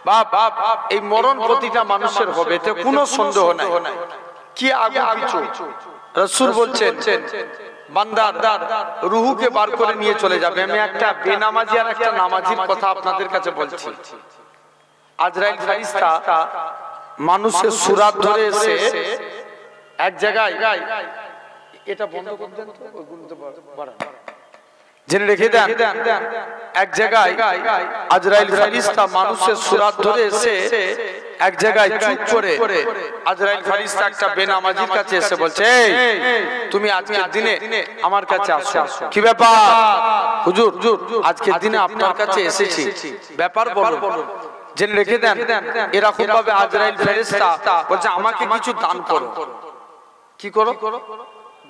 বাপ এই মরণ প্রতিটা মানুষের হবে, এতে কোনো সন্দেহ নাই। কি আগে কিছু রাসূল বলছেন বান্দার রূহকে বার করে নিয়ে চলে যাবে। আমি একটা বেনামাজি আর একটা নামাজির কথা আপনাদের কাছে বলছি। আজরাইল ফেরেশতা মানুষের সূরাত ধরে এসে এক জায়গায়, এটা বন্ধ করে দেন তো, ওইগুলো তো বাড়ান, জেনে রেখে দেন, এক জায়গায় আজরাইল ফেরেশতা মানুষের সূরাত ধরে এসে এক জায়গায় চুপ করে আজরাইল ফেরেশতা একটা বেনামাজির কাছে এসে বলছে, তুমি আজকের দিনে আমার কাছে আসো। কি ব্যাপার হুজুর, আজকের দিনে আপনার কাছে এসেছি, ব্যাপার বলো। জেনে রেখে দেন, এরকম ভাবে আজরাইল ফেরেশতা বলছে আমাকে কিছু দান করো। কি করো?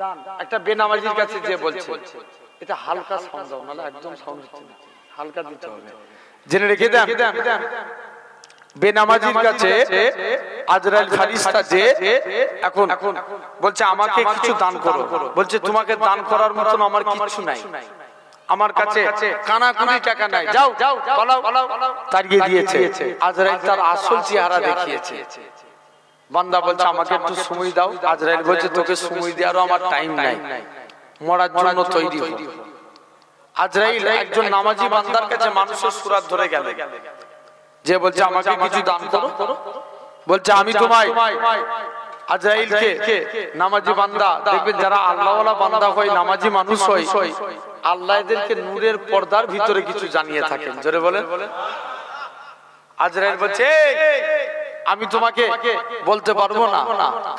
দান। একটা বেনামাজির কাছে যে বলছে, এটা হালকা সাউন্ড দাও, নাহলে একদম সাউন্ড হচ্ছে না, হালকা দিতে হবে। জেনে রেখে দেন, বেনামাজির কাছে আজরাইল ফেরেশতা যে এখন বলছে আমাকে কিছু দান করো। বলছে তোমাকে দান করার মতন আমার কিছু নাই, আমার কাছে কানা কুড়ি টাকা নাই, যাও পালাও। তাড়িয়ে দিয়েছে। আজরাইল তার আসল চেহারা দেখিয়েছে। বান্দা বলছে আমাকে একটু সময় দাও। আজরাইল বলছে তোকে সময় দেওয়ারও আমার টাইম নাই, মরার জন্য তৈরি হও। আজরাইল একজন নামাজি বান্দার কাছে মানুষের সূরাত ধরে গেল, যে বলছে আমাকে কিছু দান করো। বলছে আমি তোমায়, আজরাইলকে নামাজি বান্দা দেখবেন, যারা আল্লাহওয়ালা বান্দা হয়, নামাজি মানুষ হয়, আল্লাহ এদেরকে নূরের পর্দার ভিতরে কিছু জানিয়ে থাকেন। জোরে বলেন। আজরাইল বলছে আমি তোমাকে বলতে পারবো না,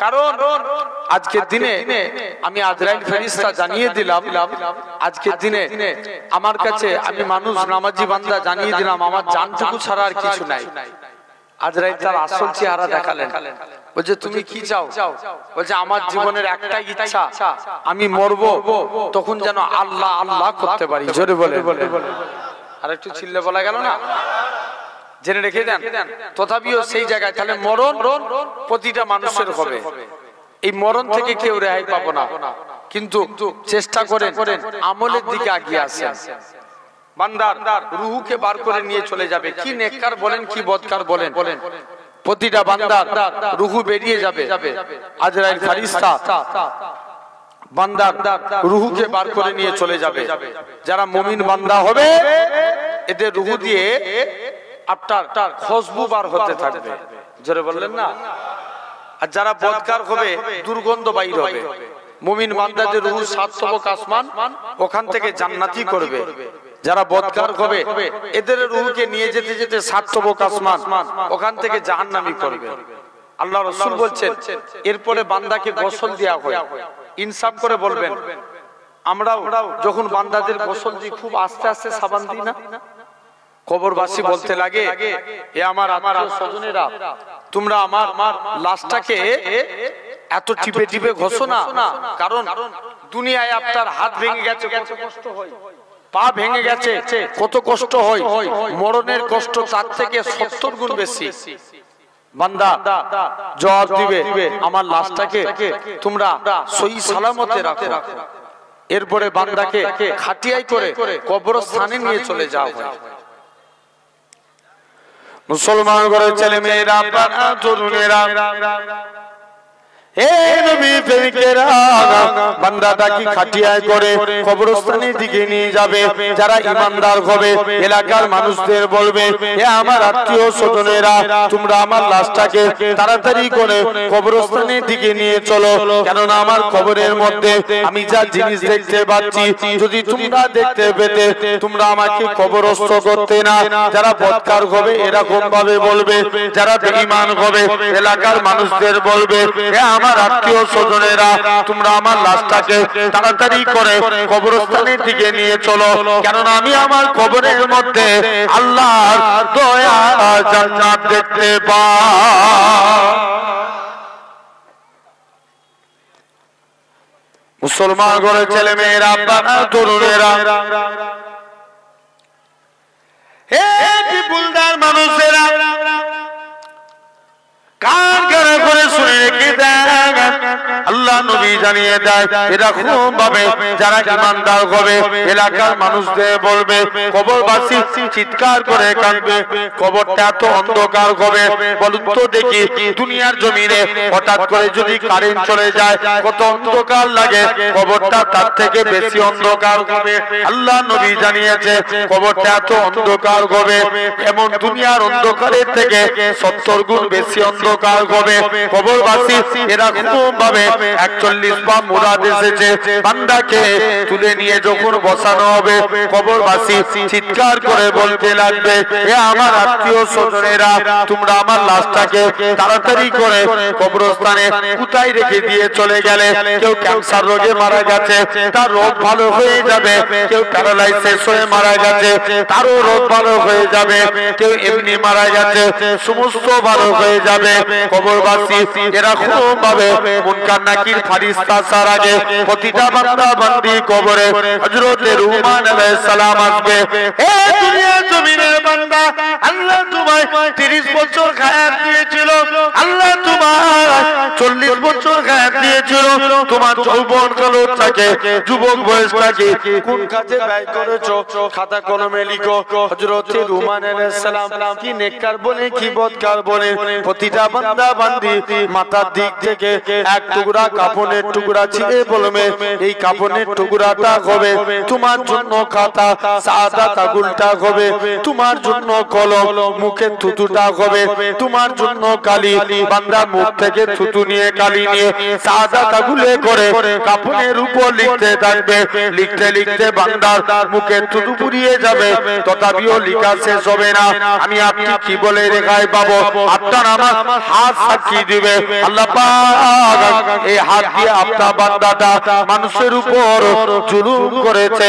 কারণ আজকের দিনে আমি আজরাইল ফেরেশতা জানিয়ে দিলাম, আজকের দিনে আমার কাছে আমি মানুষ নামাজি বান্দা জানিয়ে দিলাম আমার জানটুকু ছাড়া আর কিছু নাই। আজরাইল তার আসল চেহারা দেখালেন। বলছে তুমি কি চাও? বলছে আমার জীবনের একটাই ইচ্ছা, আমি মরবো তখন যেন আল্লাহ আল্লাহ করতে পারি। জোরে বলে। আর একটু চিল্লে বলা গেল না? জেনে রেখে দেন, তথাপিও সেই জায়গায় তাহলে মরণ প্রতিটা মানুষের হবে, এই মরণ থেকে কেউ রেহাই পাবো না। কিন্তু চেষ্টা করেন আমলের দিকে এগিয়ে আসেন। বান্দার রূহকে বার করে নিয়ে চলে যাবে। কি নেককার বলেন কি বদকার বলেন, প্রতিটা বান্দার রূহ বেরিয়ে যাবে। আজরাইল ফেরেশতা বান্দার রূহকে বার করে নিয়ে চলে যাবে। যারা মুমিন বান্দা হবে এদের রূহ দিয়ে আপনার খুশবু বার হতে থাকবে। জোরে বললেন না? আর যারা বদকার হবে দুর্গন্ধ বাইর হবে। মুমিন বান্দাদের রূহ সাত তবক আসমান, ওখান থেকে জান্নাতি করবে। যারা বদকার হবে এদের রূহকে নিয়ে যেতে যেতে সাত তবক আসমান, ওখান থেকে জাহান্নামী করবে। আল্লাহ রাসূল বলছেন এরপরে বান্দাকে গোসল দেয়া হয়। ইনসাফ করে বলবেন, আমরাও যখন বান্দাদের গোসল দিই খুব আস্তে আস্তে সাবান দিই না? কবরবাসী বলতে লাগে, এ আমার আত্মীয় স্বজনেরা, তোমরা আমার লাশটাকে এত টিপে টিপে ঘষো না, কারণ দুনিয়ায় আপনার হাত ভেঙে গেছে কত কষ্ট হয়, পা ভেঙে গেছে কত কষ্ট হয়, মরণের কষ্ট তার থেকে 70 গুণ বেশি। বান্দা জবাব দিবে, আমার লাশটাকে তোমরা সহি সালামতে রাখো। এরপরে বান্দাকে খাটিয়াই করে কবরস্থানে নিয়ে চলে যাওয়া হয়। মুসলমান ঘরের ছেলে মেয়েরা, তরুণেরা, হে নবী প্রেমিকেরা, বান্দাটাকে খাটিয়ায় করে কবরস্থানের দিকে নিয়ে যাবে। যারা ঈমানদার হবে এলাকার মানুষদের বলবে, হে আমার আত্মীয় স্বজনেরা, তোমরা আমার লাশটাকে তাড়াতাড়ি করে কবরস্থানের দিকে নিয়ে চলো, কেননা আমার কবরের মধ্যে আমি যা জিনিস দেখতে পাচ্ছি যদি তোমরা দেখতে পেতে তোমরা আমাকে কবরস্থ করতে না। যারা বদকার হবে এরকম ভাবে বলবে, যারা বেঈমান হবে এলাকার মানুষদের বলবে, হে আমার আত্মীয় স্বজনেরা, তোমরা আমার লাশটাকে তাড়াতাড়ি করে কবরস্থানের দিকে নিয়ে চলো, কেননা আমি আমার কবরের মধ্যে আল্লাহর দয়া জান্নাত দেখতে পাই। মুসলমান ঘরের ছেলে মেয়েরা, তরুণেরা, হে বিপুলদার মানুষেরা, কান করে শুনে রেখে দেন, আল্লাহ আল্লাহ নবী জানিয়ে দেয় এরকম ভাবে যারা ঈমানদার হবে এলাকার মানুষদের বলবে, কবরবাসী চিৎকার করে কাঁদবে, কবরটা এত অন্ধকার হবে। বলুন তো দেখি, দুনিয়ার জমিনে হঠাৎ করে যদি কারেন্ট চলে যায় কত অন্ধকার লাগে, কবরটা তার থেকে বেশি অন্ধকার হবে। আল্লাহ নবী জানিয়েছে কবরটা এত অন্ধকার হবে, এমন দুনিয়ার অন্ধকারের থেকে 70 গুণ বেশি অন্ধকার হবে। কবরবাসী এরকম ভাবে 41 পা মুরাদ এসেছে, বান্দাকে তুলে নিয়ে যখন বসানো হবে কবরবাসী চিৎকার করে বলতে লাগবে, এ আমার আত্মীয় স্বজনেরা, তোমরা আমার লাশটাকে তাড়াতাড়ি করে কবরস্থানে কোথায় রেখে দিয়ে চলে গেলে? কেউ ক্যান্সার রোগে মারা গেছে, তার রোগ ভালো হয়ে যাবে। কেউ প্যারালাইসিস হয়ে মারা গেছে, তারও রোগ ভালো হয়ে যাবে। কেউ এমনি মারা গেছে, সমস্ত ভালো হয়ে যাবে। কবরবাসী এরকম ভাবে মুনকার নাকির ফেরেশতা আসার আগে প্রতিটা বান্দা বান্দি কবরে হযরতে রুহমান আলাইহিস সালাম আসবে, হে দুনিয়ার জমিনের বান্দা, আল্লাহ তোমায় 30 বছর হায়াত দিয়েছিল, আল্লাহ তোমায় 40 বছর হায়াত দিয়েছিল, তোমার যৌবন কালটাকে যুবক বয়সটাকে কোন কাজে ব্যয় করেছো? খাতা কলমে লিখো। হযরতে রুহমান আলাইহিস সালাম কি নেককার বনে কি বদকার বনে প্রতিটা বান্দা বান্দি মাথার দিক থেকে এক টুকরা কাফনের টুকরা ছিঁড়ে বলবে, এই কাফনের টুকরাটা হবে তোমার জন্য খাতা, সাদাত আগুলটা হবে তোমার জন্য কলম, মুখে থুতুটা হবে তোমার জন্য কালি। বান্দা মুখ থেকে থুতু নিয়ে কালি নিয়ে সাদাত আগুলে করে কাফনের উপর লিখতে থাকবে। লিখতে লিখতে বান্দার মুখে থুতু পুড়িয়ে যাবে, তথাপিও লেখা শেষ হবে না। আমি আপনি কি বলে রেখায় পাবো? আপনার আমার হাত সাক্ষী দিবে, আল্লাহ পাক এই হাত দিয়ে আপনার বান্দাটা মানুষের উপর জুলুম করেছে।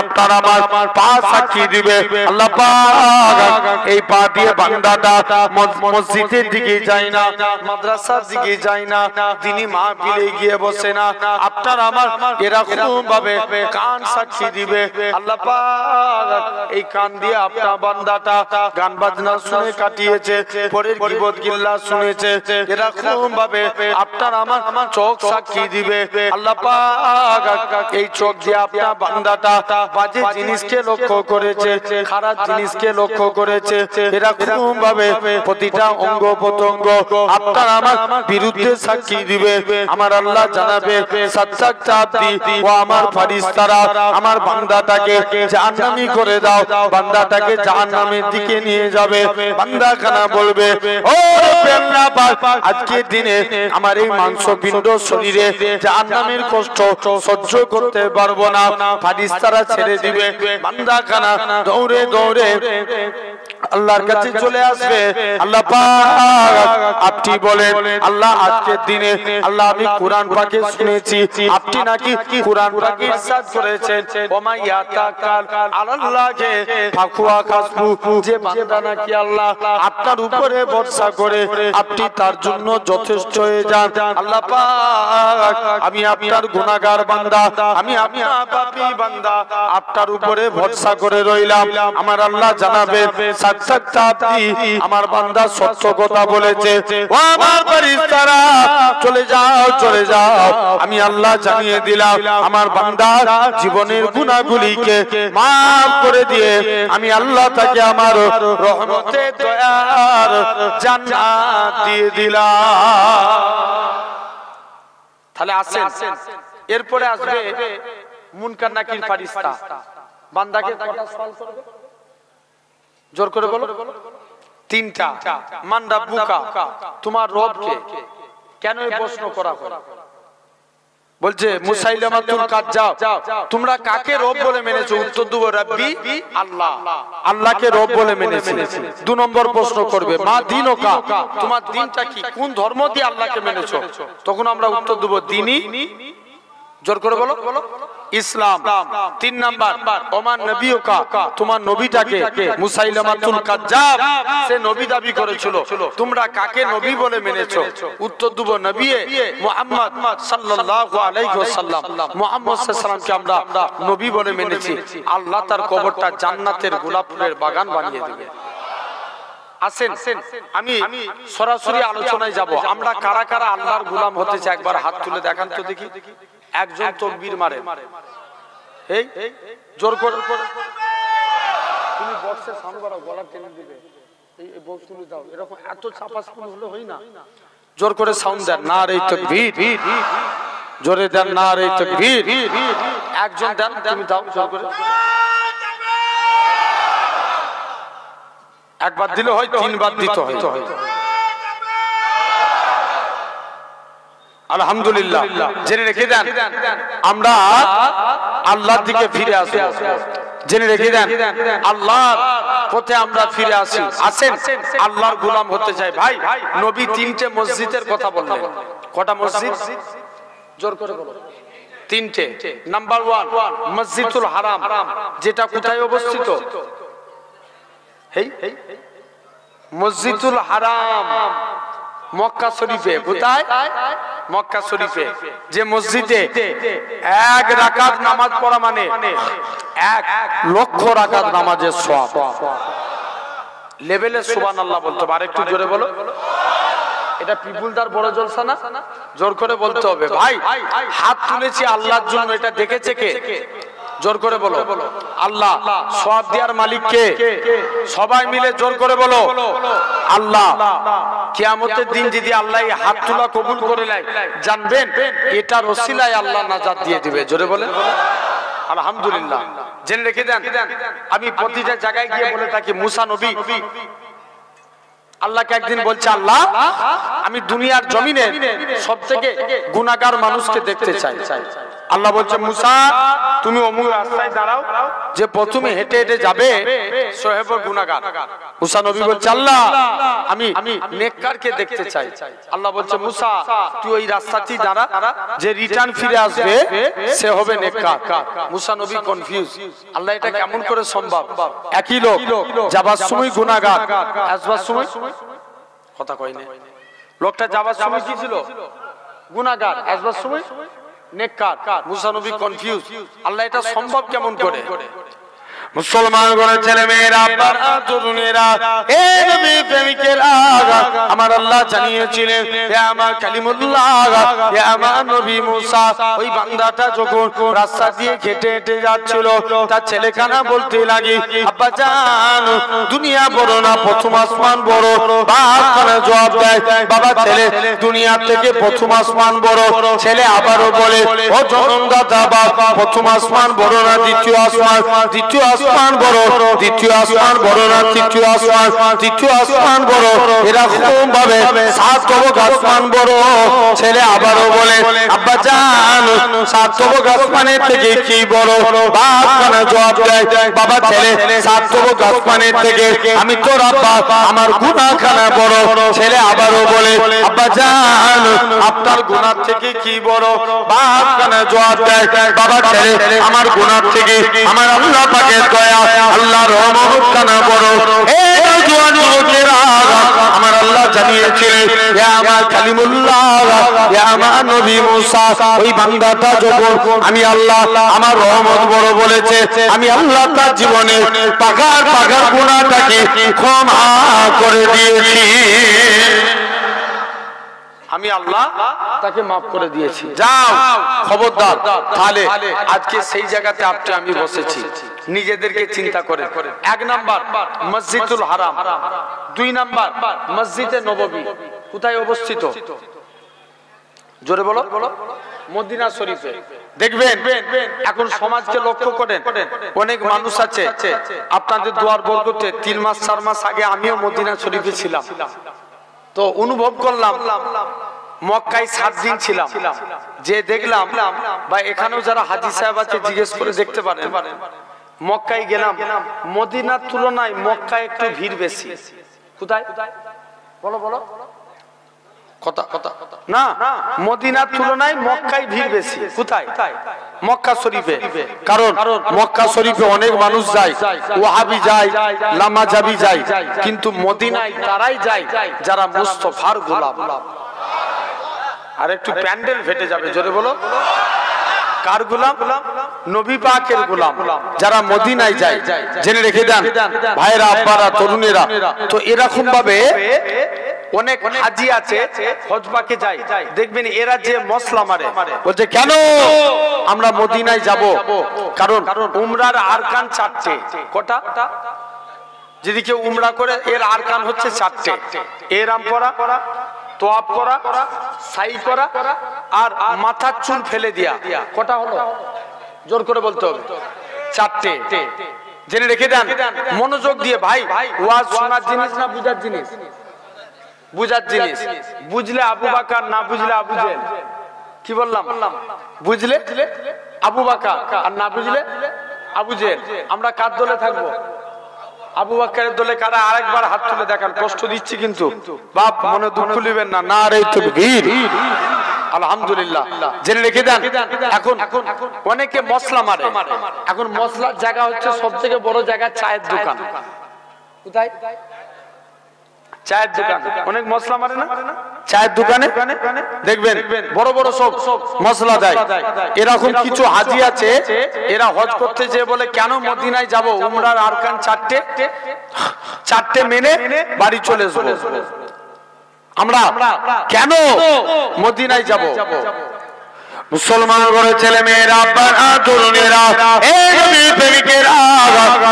আপনার আমার পা সাক্ষী দিবে, আল্লাহ পাক এই পা দিয়ে বান্দাটা মসজিদের দিকে যায় না, মাদ্রাসার দিকে যায় না, দিনী মাহফিলে গিয়ে বসে না। আপনার আমার এরকম ভাবে কান সাক্ষী দিবে, আল্লাহ পাক এই কান দিয়ে আপনার বান্দাটা গান বাজনা শুনে কাটিয়েছে, পরের গীবত গিল্লা শুনেছে। এরকম ভাবে আপনার আমার চোখ সাক্ষী দিবে, আল্লাহ পাক এই চোখ দিয়ে আপনার বান্দাটা বাজে জিনিসকে লক্ষ্য করেছে, খারাপ জিনিসকে লক্ষ্য করেছে। এরকম ভাবে প্রতিটা অঙ্গ প্রত্যঙ্গ আপনার আমার বিরুদ্ধে সাক্ষী দিবে। আমার আল্লাহ জানাবে, সাচ্চাক চাঁদি ও আমার ফেরেশতারা আমার বান্দাটাকে জাহান্নামী করে দাও, বান্দাটাকে জাহান্নামের দিকে নিয়ে যাবে। বান্দা খানা বলবে, ও আল্লাহ পাক আজকে দিনে আমার এই মাংসপিণ্ড শরীরে জাহান্নামের কষ্ট সহ্য করতে পারবো না, ফেরেশতারা ছেড়ে দিবে। বান্দা খানা দৌড়ে দৌড়ে আল্লাহর কাছে চলে আসবে। আল্লাহ পাক আপনি বলেন, আল্লাহ আজকের দিনে আল্লাহ আমি কোরআন পাকে শুনেছি আপনি নাকি কোরআন পাকে ইরশাদ করেছেন, ওমা ইয়াতাকাল আলাল্লাহি ফাকুয়া কাসবু, যে বান্দা নাকি আল্লাহ আপনার উপরে ভরসা করে আপনি তার জন্য যথেষ্ট হয়ে যান। আল্লাহ পাক আমি আপনার গুনাহগার বান্দা, আমি আপনার পাপী বান্দা, আপনার উপরে ভরসা করে রইলাম। আমার আল্লাহ জানাবে, আমার বান্দা সত্য কথা বলেছে, ও আমার ফেরেশতারা চলে যাও চলে যাও, আমি আল্লাহ জানিয়ে দিলাম আমার বান্দার জীবনের গুনাহগুলিকে maaf করে দিয়ে আমি আল্লাহ তাকে আমার রহমতে দয়ার জান্নাত দিয়ে দিলাম। তাহলে আসেন, এরপরে আসবে মুনকার নাকির ফেরেশতা। বান্দাকে কটা সওয়াল করবে? জোর করে বলো। 3টা। মান রাব্বুকা, তোমার রব কে? কেন এই প্রশ্ন করা হয়? বলছে মুসাইলামাতুল কাজ্জাব, তোমরা কাকে রব বলে মেনেছো? উত্তর দেব রাব্বি আল্লাহ, আল্লাহকে রব বলে মেনেছি। 2 নম্বর প্রশ্ন করবে মা দীনুকা, তোমার দিনটা কি? কোন ধর্ম দিয়ে আল্লাহকে মেনেছো? তখন আমরা উত্তর দেব দ্বীনি, জোর করে বলো, ইসলাম। 3 নাম্বার ওমান নবিয়ুকা, তোমার নবীটাকে? মুসাইলামাতুল কাজ্জাব, সে নবী দাবি করেছিল, তোমরা কাকে নবী বলে মেনেছো? উত্তর দেব নবী মুহাম্মদ সাল্লাল্লাহু আলাইহি ওয়াসাল্লাম, মুহাম্মদ সাল্লাল্লাহু আলাইহি ওয়াসাল্লামকে আমরা নবী বলে মেনেছি। আল্লাহ তার কবরটা জান্নাতের গোলাপ ফুলের বাগান বানিয়ে দিবে। আসেন আমি সরাসরি আলোচনায় যাব। আমরা কারা কারা আল্লাহর গোলাম হতে চাই একবার হাত তুলে দেখান তো দেখি। একজন তাকবীর মারে, এই জোর করে। তুমি বক্সে সাউন্ড বাড়াও, গলা টেনে দিবে। এই বক্স তুলে দাও, এরকম এত চাপা সাউন্ড হলে হয় না। জোর করে সাউন্ড দেন, নারে তাকবীর, জোরে দেন নারে তাকবীর। একজন দেন, তুমি দাও জোর করে। একবার দিলে হয়, তিনবার দিতে হয়। আলহামদুলিল্লাহ। জেনে রেখে দেন আমরা আল্লাহর দিকে ফিরে আসি। জেনে রেখে দেন আল্লাহর পথে আমরা ফিরে আসি। আসেন আল্লাহর গোলাম হতে চাই। ভাই নবী তিনটে মসজিদের কথা বললেন। কটা মসজিদ? জোর করে বলো। তিনটে। নাম্বার 1 মসজিদুল হারাম, যেটা কোথায় অবস্থিত? মসজিদুল হারাম মক্কা শরীফে। কোথায়? মক্কা শরীফে। যে মসজিদে 1 রাকাত নামাজ পড়া মানে 1 লক্ষ রাকাত নামাজের সওয়াব। লেভেলে সুবহানাল্লাহ বলতে হবে। আরেকটু জোরে বলো। এটা পিপুলদার বড় জলসা না? জোর করে বলতে হবে। ভাই হাত তুলেছি আল্লাহর জন্য, এটা দেখেছে কে? জোর করে বলো। আল্লাহ। সওয়াব দেওয়ার মালিক কে? সবাই মিলে জোর করে বলো আল্লাহ। কিয়ামতের দিন যদি আল্লাহ হাত তোলা কবুল করে নেয়, জানবেন এটার ওসিলায় আল্লাহ নাজাত দিয়ে দিবে। জোরে বলেন আলহামদুলিল্লাহ। জেনে রেখে দেন আমি প্রতিটা জায়গায় গিয়ে বলে থাকি, মুসা নবী আল্লাহকে একদিন বলছে, আল্লাহ আমি দুনিয়ার জমিনে সবথেকে গুনাহগার মানুষকে দেখতে চাই। আল্লাহ বলছে, মুসা তুমি অমুক রাস্তায় দাঁড়াও, যে প্রথমে হেঁটে হেঁটে যাবে সে হবে গুনাহগার। মুসা নবী বলছে, আল্লাহ আমি নেককারকে দেখতে চাই। আল্লাহ বলছে, মুসা তুই ওই রাস্তাতেই দাঁড়া, যে রিটার্ন ফিরে আসবে সে হবে নেককার। মুসা নবী কনফিউজ, আল্লাহ এটা কেমন করে সম্ভব? একই লোক যাবার সময় গুনাহগার, আসবার সময় কথা কয় না। লোকটা যাবার সময় কি ছিল? গুনাহগার, আসবার সময় নেককার। মুসা নবী কনফিউজ, আল্লাহ এটা সম্ভব কেমন করে? মুসলমান ঘরের ছেলে মেয়েরা, তরুণেরা, হে নবী প্রেমিকেরা, আমার আল্লাহ জানিয়েছিলেন, হে আমার কালিমুল্লাহ, হে আমার নবী মুসা, ওই বান্দাটা যখন রাস্তা দিয়ে হেঁটে হেঁটে যাচ্ছিল, তার ছেলেখানা বলতে লাগে, আব্বা জান দুনিয়া বড় না প্রথম আসমান বড়। বাপ খানা জবাব দেয়, বাবা ছেলে দুনিয়ার থেকে প্রথম আসমান বড়। ছেলে আবারও বলে, ও জনম দাদা বাপ প্রথম আসমান বড় না দ্বিতীয় আসমান? দ্বিতীয় আসমান বড়। দ্বিতীয় আসমান বড় না তৃতীয় আসমান? তৃতীয় আসমান বড়। এরকম ভাবে 7 তবক আসমান বড়। ছেলে আবারও বলে, আব্বা জান 7 তবক আসমানের থেকে কি বড়? বাপ খানা জবাব দেয়, বাবা ছেলে 7 তবক আসমানের থেকে আমি তোর আব্বা আমার গুনাহখানা বড়। ছেলে আবারও বলে, আব্বা জান আপনার গুনাহ থেকে কি বড়? বাপ খানা জবাব দেয়, বাবা ছেলে আমার গুনাহ থেকে আমার আল্লাহ পাকের দয়া আল্লাহর রহমত খানা বড়। এই জওয়ান যুবকেরা, আমার আল্লাহ জানিয়েছিলেন, হে আমার কালিমুল্লাহ, হে আমার নবী মুসা, ওই বান্দাটা যখন আমি আল্লাহ আমার রহমত বড় বলেছে, আমি আল্লাহ তার জীবনে পাগার পাগার গুনাহটাকে ক্ষমা করে দিয়েছি। আমি আল্লাহ তাকে মাফ করে দিয়েছি। যাও খবরদার। তাহলে আজকে সেই জায়গাতে আপনি আমি বসেছি, নিজেদেরকে চিন্তা করে। 1 নাম্বার মসজিদুল হারাম, 2 নাম্বার মসজিদে নববী। কোথায় অবস্থিত? জোরে বলো। মদিনা শরীফে। দেখবেন এখন সমাজকে লক্ষ্য করেন, অনেক মানুষ আছে আপনাদের দুয়ার বরকতে 3 মাস 4 মাস আগে আমিও মদিনা শরীফে ছিলাম, তো অনুভব করলাম মক্কায় 7 দিন ছিলাম, যে দেখলাম বা এখানেও যারা হাজী সাহেব আছে জিজ্ঞেস করে দেখতে পারেন, মক্কায় গেলাম, মদিনার তুলনায় মক্কায় একটু ভিড় বেশি। কোথায় বলো বলো কথা না, মদিনার তুলনায় মক্কায় ভিড় বেশি। কোথায়? মক্কা শরীফে। কারণ মক্কা শরীফে অনেক মানুষ যায়, ওয়াহাবি যায়, লামাজাবি যায়, কিন্তু মদিনায় তারাই যায় যারা মুস্তাফার গোলাম। আর একটু প্যান্ডেল ফেটে যাবে, জোরে বলো। কার গোলাম? নবী পাকের গোলাম যারা মদিনায় যায়, জেনে রেখে দেন ভাইরা, আব্বারা, তরুণেরা। তো এরকম ভাবে অনেক হাজি আছে হজ পাকে যায়, দেখবেন এরা যে মশলা মারে, বলছে কেন আমরা মদিনায় যাব? কারণ উমরার আরকান 4টে। কটা? যদি কেউ উমরা করে এর আরকান হচ্ছে 4টে। এহরাম পরা, তোয়াফ করা, সাই করা আর মাথার চুল ফেলে দেয়া। কটা হলো? জোর করে বলতে হবে, 4টে। জেনে রেখে দেন, মনোযোগ দিয়ে ভাই। ওয়াজ শোনার জিনিস না বুঝার জিনিস? বুঝার জিনিস। বুঝলে আবু বকর, না বুঝলে আবু জেহেল। কি বললাম? বুঝলে আবু বকর আর না বুঝলে আবু জেহেল। আমরা কার দলে থাকবো? আবু বকরের দলে। কারা? আরেকবার হাত তুলে দেখান, কষ্ট দিচ্ছি কিন্তু বাপ, মনে দুঃখ নেবেন না। নারে তাকবীর, আলহামদুলিল্লাহ। জেনে রেখে দেন, এখন অনেকে মশলা মারে। এখন মশলার জায়গা হচ্ছে সব থেকে বড় জায়গা চায়ের দোকান। কোথায়? চায়ের দোকান। অনেক মশলা মারে না চায়ের দোকানে? দেখবেন বড় বড় সব মশলা দেয়। এরকম কিছু হাজি আছে, এরা হজ করতে যেয়ে বলে কেন মদিনায় যাব? উমরার আরকান 4টে মেনে বাড়ি চলে আসবো। আমরা কেন মদিনায় যাব? মুসলমান ঘরে ছেলে মেয়েরা, আব্বারা, তরুণেরা, এই নবীর প্রেমিকেরা,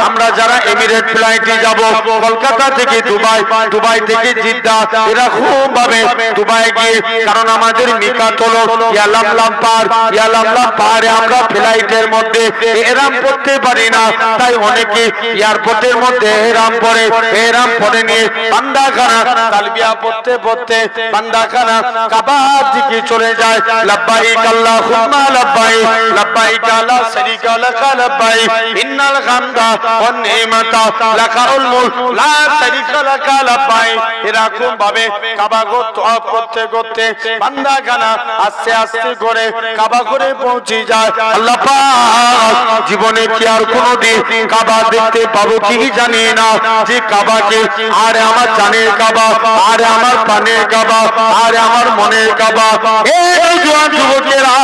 আমরা যারা এমিরেট ফ্লাইটে যাব, কলকাতা থেকে দুবাই, দুবাই থেকে জিদ্দা, এরকম ভাবে দুবাই গিয়ে, কারণ আমাদের মিকাত হলো ইয়ালামলাম পার, ইয়ালামলাম পারে আমরা ফ্লাইটের মধ্যে এহরাম পড়তে পারি না, তাই অনেকে এয়ারপোর্টের মধ্যে এহরাম পরে, এহরাম পরে নিয়ে বান্দাখানা তালবিয়া পড়তে পড়তে বান্দাখানা কাবার দিকে চলে যায়। লাব্বাইক আল্লাহুম্মা লাব্বাইক, লাব্বাইক লা শারীকা লাকা লাব্বাইক, ইন্নাল হামদা ওয়ান নি'মাতা লাকাল মুলক লা শারীকা লাকা লাব্বাইক। এরকম ভাবে কাবা ঘর তওয়াফ করতে করতে বান্দাখানা আস্তে আস্তে করে কাবা ঘরে পৌঁছে যায়। আল্লাহ পাক জীবনে কি আর কোনোদিন কাবা দেখতে পাবো কি জানি না, যে কাবাকে আরে আমার জানের কাবা, আরে আমার প্রাণের কাবা, আরে আমার মনের কাবা। এই জওয়ান যুবকেরা,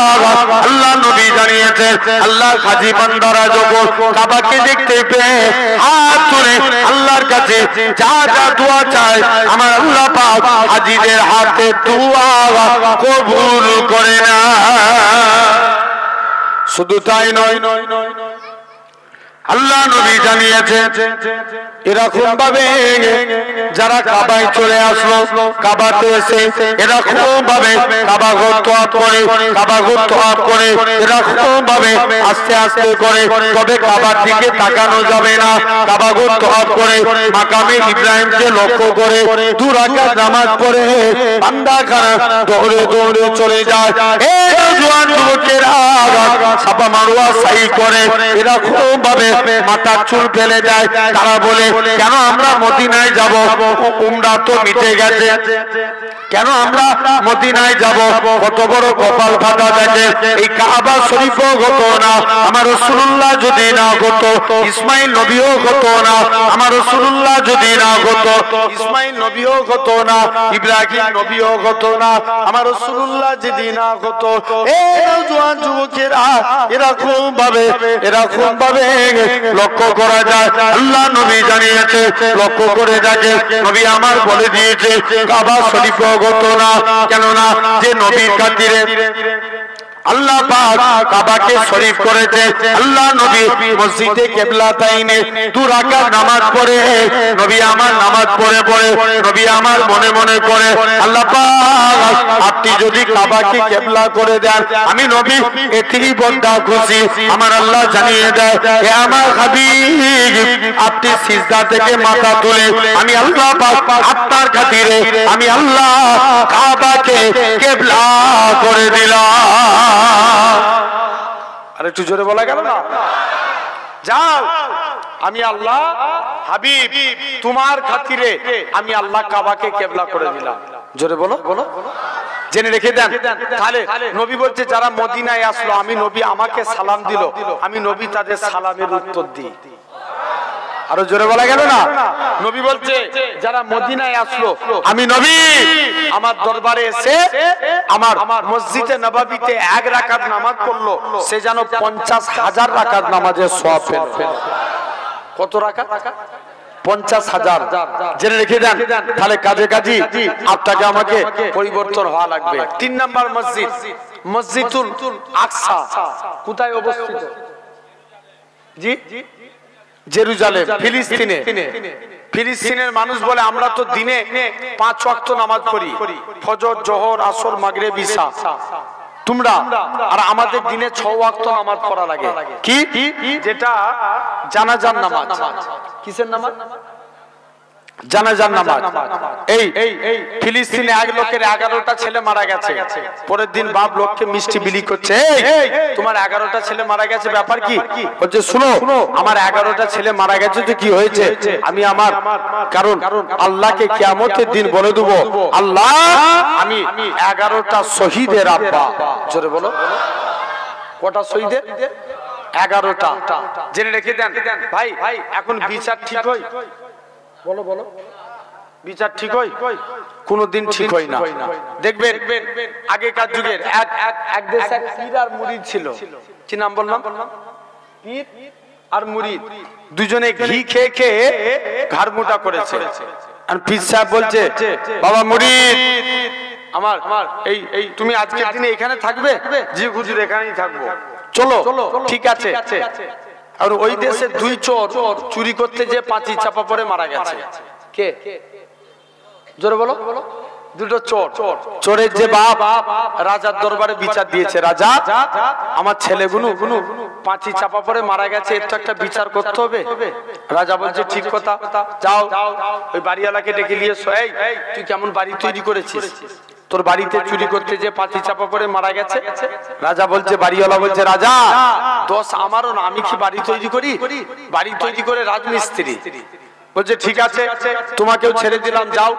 আল্লাহ নবী জানিয়েছেন, আল্লাহ হাজী বান্দারা যখন কাবাকে দেখতে পেয়ে হাত তুলে আল্লাহর কাছে যা যা দোয়া চায়, আমার আল্লাহ পাক হাজীদের হাতে দোয়া কবুল করে না। শুধু তাই নয়, আল্লাহ নবী জানিয়েছেন এরকম ভাবে যারা কাবায় চলে আসলো, কাবাতে এসে এরকম ভাবে কাবা ঘর তওয়াফ করে, কাবা ঘর তওয়াফ করে এরকম ভাবে আস্তে আস্তে করে, তবে কাবার দিকে তাকানো যাবে না। কাবা ঘর তওয়াফ করে মাকামে ইব্রাহিমকে লক্ষ্য করে 2 রাকাত নামাজ পড়ে বান্দাখানা দৌড়ে দৌড়ে চলে যায়। এই জওয়ান যুবকেরা সাফা মারওয়া সাই করে এরকম ভাবে মাথার চুল ফেলে যায়। তারা বলে কেন আমরা মদিনায় যাব? উমরা তো মিটে গেছে, কেন আমরা মদিনায় যাব? কত বড় কপাল ফাটা দেখে, এই কাবা শরীফও হতো না আমার রাসূলুল্লাহ যদি না হতো, ইসমাইল নবীও হতো না আমার রাসূলুল্লাহ যদি না হতো, ইসমাইল নবীও হতো না, ইব্রাহিম নবীও হতো না আমার রাসূলুল্লাহ যদি না হতো। এই জওয়ান যুবকেরা এরকম ভাবে লক্ষ্য করা যায়। আল্লাহ নবী জানিয়েছে লক্ষ্য করে দেখে, নবী আমার বলে দিয়েছে কাবা শরীফ গত না, কেননা যে নবীর খাতিরে আল্লাহ পাক কাবাকে শরীফ করেছে। আল্লাহ নবী মসজিদে কিবলাতাইনে 2 রাকাত নামাজ পড়ে, নবী আমার নামাজ পড়ে পড়ে নবী আমার মনে মনে করে আল্লাহ পাক আপনি যদি কাবাকে কিবলা করে দেন, আমি নবী এতেই বড় খুশি। আমার আল্লাহ জানিয়ে দেয়, হে আমার হাবিব আপনি সিজদা থেকে মাথা তুলে আমি আল্লাহ পাক আপনার খাতিরে আমি আল্লাহ কাবাকে কিবলা করে দিলাম। আর একটু জোরে বলা গেল না? যাও, আমি আল্লাহ হাবিব তোমার খাতিরে আমি আল্লাহ কাবাকে কিবলা করে দিলাম। জোরে বলো, বলো। জেনে রেখে দেন, তাহলে নবী বলছে যারা মদিনায় আসলো, আমি নবী আমাকে সালাম দিল, আমি নবী তাদের সালামের উত্তর দিই। আরো জোরে বলা গেল না? নবী বলছে যারা মদিনায় আসলো, আমি নবী আমার দরবারে এসে আমার মসজিদে নববীতে 1 রাকাত নামাজ পড়লো, সে যেন 50,000 রাকাত নামাজের সওয়াব পেল। কত রাকাত? 50,000। জেনে রেখে দেন, তাহলে কাজে কাজী আপনাকে আমাকে পরিবর্তন হওয়া লাগবে। 3 নাম্বার মসজিদ, মসজিদুল আকসা কোথায় অবস্থিত? জি, জেরুজালেম, ফিলিস্তিনে। ফিলিস্তিনের মানুষ বলে আমরা তো দিনে 5 ওয়াক্ত নামাজ পড়ি, ফজর, জোহর, আসর, মাগরিব, ইশা। তোমরা আর আমাদের দিনে 6 ওয়াক্ত নামাজ পড়া লাগে। কি? যেটা জানাজার নামাজ। কিসের নামাজ? জানাজার নামাজ। এই ফিলিস্তিনে এক লোকের 11টা ছেলে মারা গেছে। পরের দিন বাপ লোককে মিষ্টি বিলি করছে, তোমার 11টা ছেলে মারা গেছে, ব্যাপার কি? বলছে শুনো, আমার 11টা ছেলে মারা গেছে তো কি হয়েছে? আমি আমার কারণ আল্লাহকে কিয়ামতের দিন বলে দেব, আল্লাহ আমি 11টা শহীদের আব্বা। জোরে বলো, কটা শহীদের? 11টা। জেনে রেখে দেন ভাই, এখন বিচার ঠিক হয়? বলো বলো, বিচার ঠিক হয়? কোনদিন ঠিক হয় না। দেখবেন আগেকার যুগের এক দেশে পীর আর মুরিদ ছিল। কি নাম বললাম? পীর আর মুরিদ। দুজনে ঘি খেয়ে খেয়ে ঘাড় মোটা করেছে। আর পীর সাহেব বলছে, বাবা মুরিদ, আমার এই তুমি আজকের দিনে এখানে থাকবে? জি হুজুর, এখানেই থাকবো। চলো, ঠিক আছে। আর ওই দেশে 2 চোর চুরি করতে যে 5 চাপা পড়ে মারা গেছে। কে? জোরে বলো। 2টো চোর। চোরের যে বাপ রাজার দরবারে বিচার দিয়েছে, রাজা আমার ছেলেগুলো 5 চাপা পড়ে মারা গেছে, এর তো একটা বিচার করতে হবে। রাজা বলছে ঠিক কথা, যাও ওই বাড়িওয়ালাকে ডেকে নিয়ে এসো। এই তুই কেমন বাড়ি তৈরি করেছিস? তোর বাড়িতে চুরি করতে যে 5 চাপা পড়ে মারা গেছে। রাজা বলছে, বাড়িওয়ালা বলছে, রাজা দোষ আমারও না, আমি কি বাড়ি তৈরি করি? বাড়ি তৈরি করে রাজমিস্ত্রি। বলছে ঠিক আছে, তোমাকেও ছেড়ে দিলাম, যাও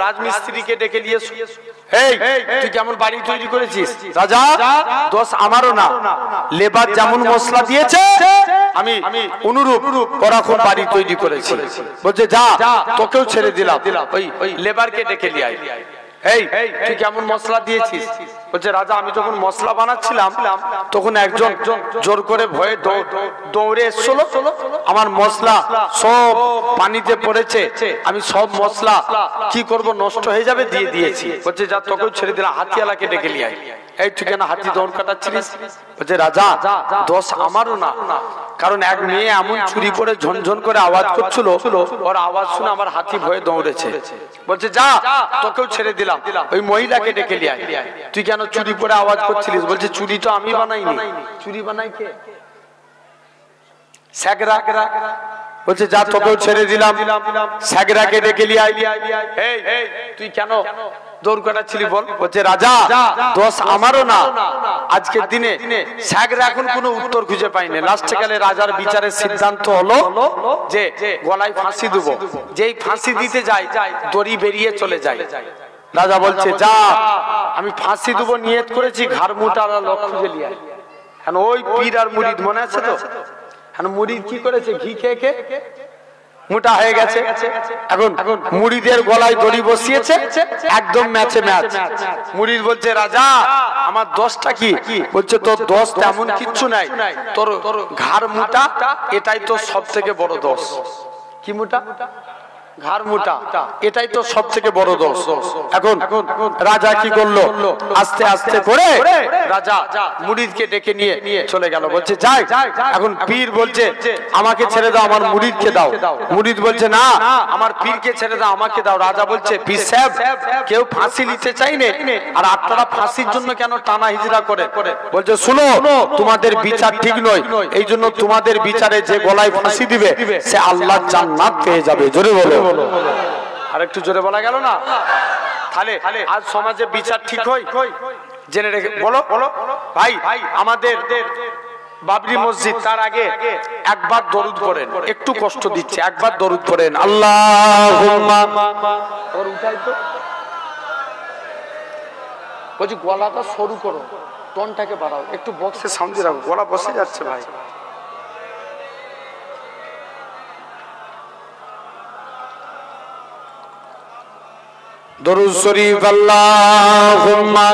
রাজমিস্ত্রিকে ডেকে নিয়ে এসো। এই তুই কেমন বাড়ি তৈরি করেছিস? রাজা দোষ আমারও না, লেবার যেমন মশলা দিয়েছে আমি অনুরূপ ওরকম বাড়ি তৈরি করেছি। বলছে যা, তোকেও ছেড়ে দিলাম, ওই লেবারকে ডেকে নিয়ে আয়। এই তুই কেমন মশলা দিয়েছিস? বলছে রাজা আমি যখন মশলা বানাচ্ছিলাম তখন একজন জোর করে ভয়ে দৌড়ে এসেছিল, আমার মশলা সব পানিতে পড়েছে, আমি সব মশলা কি করব, নষ্ট হয়ে যাবে, দিয়ে দিয়েছি। বলছে যা, তোকেও ছেড়ে দিলাম, হাতিয়ালাকে ডেকে নিয়ে আয়। এই তুই কেন হাতি দৌড় কাটাচ্ছিলিস? বলছে রাজা দোষ আমারও না, কারণ এক মেয়ে এমন চুরি করে ঝনঝন করে আওয়াজ করছিল, ওর আওয়াজ শুনে আমার হাতি ভয়ে দৌড়েছে। বলছে যা, তোকেও ছেড়ে দিলাম, ওই মহিলাকে ডেকে নিয়ে আয়। তুই কেন চুরি করে আওয়াজ করছিলিস? বলছে চুরি তো আমি বানাইনি, চুরি বানাই কে? স্যাগরা। বলছে যা, তোকেও ছেড়ে দিলাম, স্যাগরাকে ডেকে নিয়ে আয়। এই তুই কেন দৌড় কাটাচ্ছিলি বল? বলছে রাজা দোষ আমারও না, আজকের দিনে স্যাগরা এখন কোনো উত্তর খুঁজে পাইনি। লাস্টে গেলে রাজার বিচারের সিদ্ধান্ত হলো যে গলায় ফাঁসি দেবো। যেই ফাঁসি দিতে যায় দড়ি বেরিয়ে চলে যায়। রাজা বলছে যা, আমি ফাঁসি দেবো নিয়ত করেছি, ঘাড় মোটা লোক খুঁজে নিয়ে আয়। ওই পীর আর মুরিদ মনে আছে তো? মুরিদ কি করেছে? ঘি খেয়ে খেয়ে মোটা হয়ে গেছে। এখন মুরিদের গলায় দড়ি বসিয়েছে, একদম ম্যাচে ম্যাচ। মুরিদ বলছে রাজা আমার দোষটা কি? বলছে তোর দোষ তেমন কিচ্ছু নাই, তোর ঘাড় মোটা, এটাই তো সব থেকে বড় দোষ। কি মোটা? ঘাড় মোটা, এটাই তো সব থেকে বড় দোষ। এখন রাজা কি করলো? আস্তে আস্তে করে রাজা মুরিদকে ডেকে নিয়ে চলে গেল। বলছে যাই। এখন পীর বলছে আমাকে ছেড়ে দাও, আমার মুরিদকে দাও। মুরিদ বলছে না, আমার পীরকে ছেড়ে দাও, আমাকে দাও। রাজা বলছে পীর সাহেব, কেউ ফাঁসি নিতে চাইনে, আর আপনারা ফাঁসির জন্য কেন টানা হিজরা করে? বলছে শুনো, তোমাদের বিচার ঠিক নয়, এই জন্য তোমাদের বিচারে যে গলায় ফাঁসি দিবে সে আল্লাহর জান্নাত পেয়ে যাবে। জোরে বলো। আর একটু জোরে বলা গেল না? তাহলে আজ সমাজে বিচার ঠিক হয়? জেনে রেখে বলো ভাই, আমাদের বাবরি মসজিদ, তার আগে একবার দরুদ পড়েন, একটু কষ্ট দিচ্ছে, একবার দরুদ পড়েন। আল্লাহুম্মা, ওর উঠাই তো, বলছি গলাটা সরু করো, টনটাকে বাড়াও, একটু বক্সে সাউন্ড রাখো, গলা বসে যাচ্ছে ভাই। দরুদ শরীফ আল্লাহুম্মা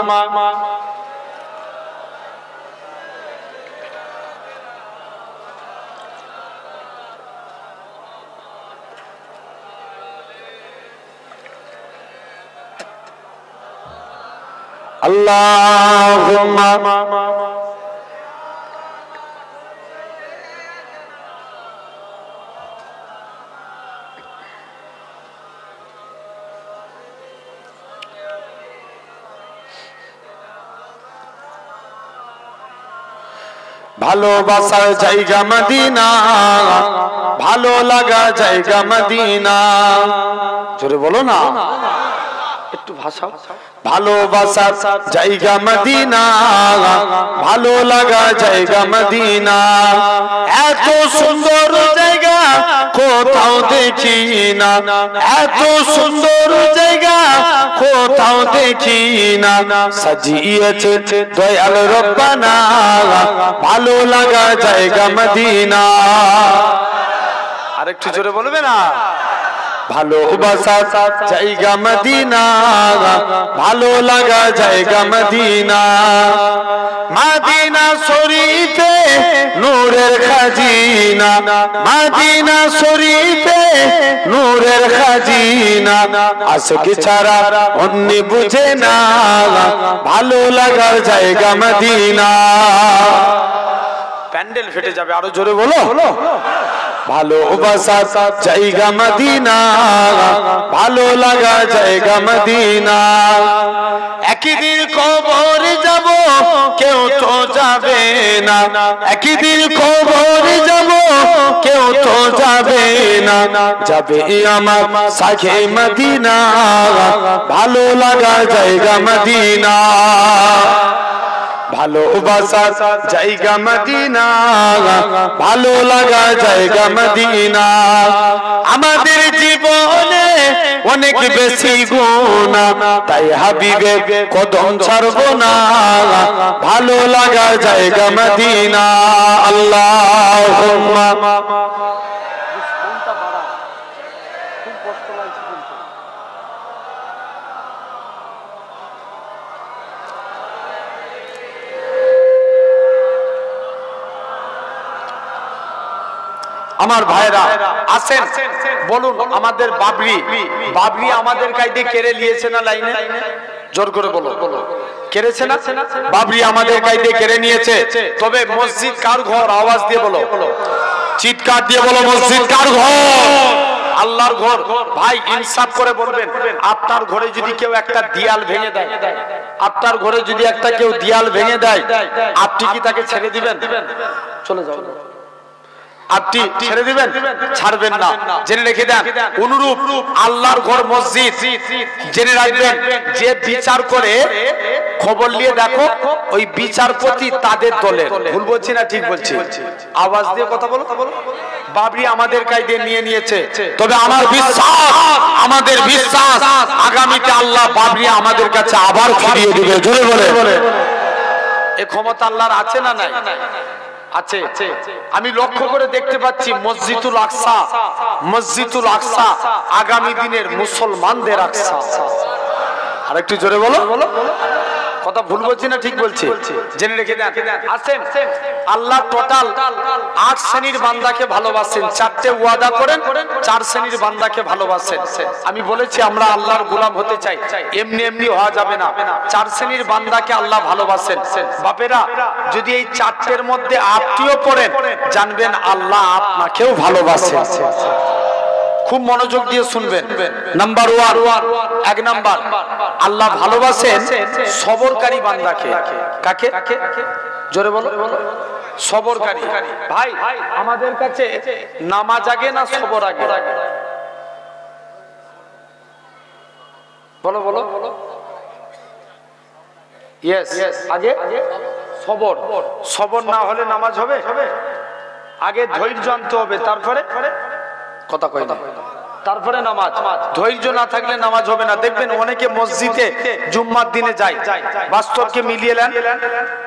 আল্লাহুম্মা ভালোবাসার জায়গা মদিনা, ভালো লাগা জায়গা মদিনা। জোরে বলো না, একটু ভাষা। ভালোবাসার জায়গা মদিনা, ভালো লাগা জায়গা মদিনা। এত সুন্দর জায়গা কোথাও দেখি না, এত সুন্দর জায়গা কোথাও দেখি না। সাজিয়েছে দয়াল রব্বানা, ভালো লাগা জায়গা মদিনা। আরেকটু জোরে বলবে না? ভালোবাসার জায়গা মদিনা, ভালো লাগা জায়গা মদিনা। মদিনা শরীফে নূরের খাজিনা, মদিনা শরীফে নূরের খাজিনা। আশিক ছাড়া অন্য বুঝে না, ভালো লাগার জায়গা মদিনা। প্যান্ডেল ফেটে যাবে, আরো জোরে বলো। ভালোবাসার জায়গা মদিনা, ভালো লাগা জায়গা মদিনা। একদিন কবর যাব কেউ তো যাবে না, একদিন কবর যাব কেউ তো যাবে না। যাবে আমার সাখে মদিনা, ভালো লাগা জায়গা মদিনা। ভালোবাসার জায়গা মদিনা, ভালো লাগা জায়গা মদিনা। আমাদের জীবনে অনেক বেশি গুনাহ, তাই হাবিবে কদম ছাড়বো না, ভালো লাগা জায়গা মদিনা। আল্লাহুম্মা আমার ভাইরা আসেন, বলুন আমাদের বাবরি, বাবরি আমাদের কায়দে কেড়ে নিয়েছে না লাইনে? জোর করে বলো, কেড়েছে না? বাবরি আমাদের কায়দে কেড়ে নিয়েছে। তবে মসজিদ কার ঘর? আওয়াজ দিয়ে বলো, চিৎকার দিয়ে বলো, মসজিদ কার ঘর? আল্লাহর ঘর। ভাই ইনসাফ করে বলবেন, আপনার ঘরে যদি কেউ একটা দিয়াল ভেঙে দেয়, আপনার ঘরে যদি একটা কেউ দিয়াল ভেঙে দেয়, আপনি কি তাকে ছেড়ে দিবেন? চলে যাও, আপনি ছেড়ে দিবেন? ছাড়বেন না। জেনে রেখে দেন, অনুরূপ আল্লাহর ঘর মসজিদ জেনে রাখবেন, যে বিচার করে খবর নিয়ে দেখো ওই বিচারপতি তাদের দলের। ভুল বলছি না ঠিক বলছি? আওয়াজ দিয়ে কথা বলো। বাবরি আমাদের কায়দে নিয়ে নিয়েছে, তবে আমার বিশ্বাস, আমাদের বিশ্বাস আগামীতে আল্লাহ বাবরি আমাদের কাছে আবার ফিরিয়ে দিবে। জোরে বলে, এই ক্ষমতা আল্লাহর আছে না নাই? আছে। আমি লক্ষ্য করে দেখতে পাচ্ছি মসজিদুল আকসা, মসজিদুল আকসা আগামী দিনের মুসলমানদের আকসা। আরেকটু জোরে বলো। কথা ভুল বলছি না ঠিক বলছি? জেনে রেখে দেন। আসেন, আল্লাহ টোটাল 8 শ্রেণীর বান্দাকে ভালোবাসেন, 4টে ওয়াদা করেন, 4 শ্রেণীর বান্দাকে ভালোবাসেন। আমি বলেছি আমরা আল্লাহর গোলাম হতে চাই, এমনি এমনি হওয়া যাবে না। 4 শ্রেণীর বান্দাকে আল্লাহ ভালোবাসেন। বাপেরা যদি এই 4টের মধ্যে আপনিও পড়েন, জানবেন আল্লাহ আপনাকেও ভালোবাসেন। খুব মনোযোগ দিয়ে শুনবেন। নাম্বার 1, 1 নাম্বার, আল্লাহ ভালোবাসেন সবরকারী বান্দাকে। কাকে? জোরে বলো। সবরকারী। ভাই আমাদের কাছে নামাজ আগে না সবর আগে? বলো বলো। ইয়েস, আগে সবর। সবর না হলে নামাজ হবে? আগে ধৈর্য আনতে হবে, তারপরে কথা কয় না, তারপরে নামাজ। ধৈর্য না থাকলে নামাজ হবে না। দেখবেন অনেকে মসজিদে জুম্মার দিনে যায়, বাস্তবকে মিলিয়ে নেন।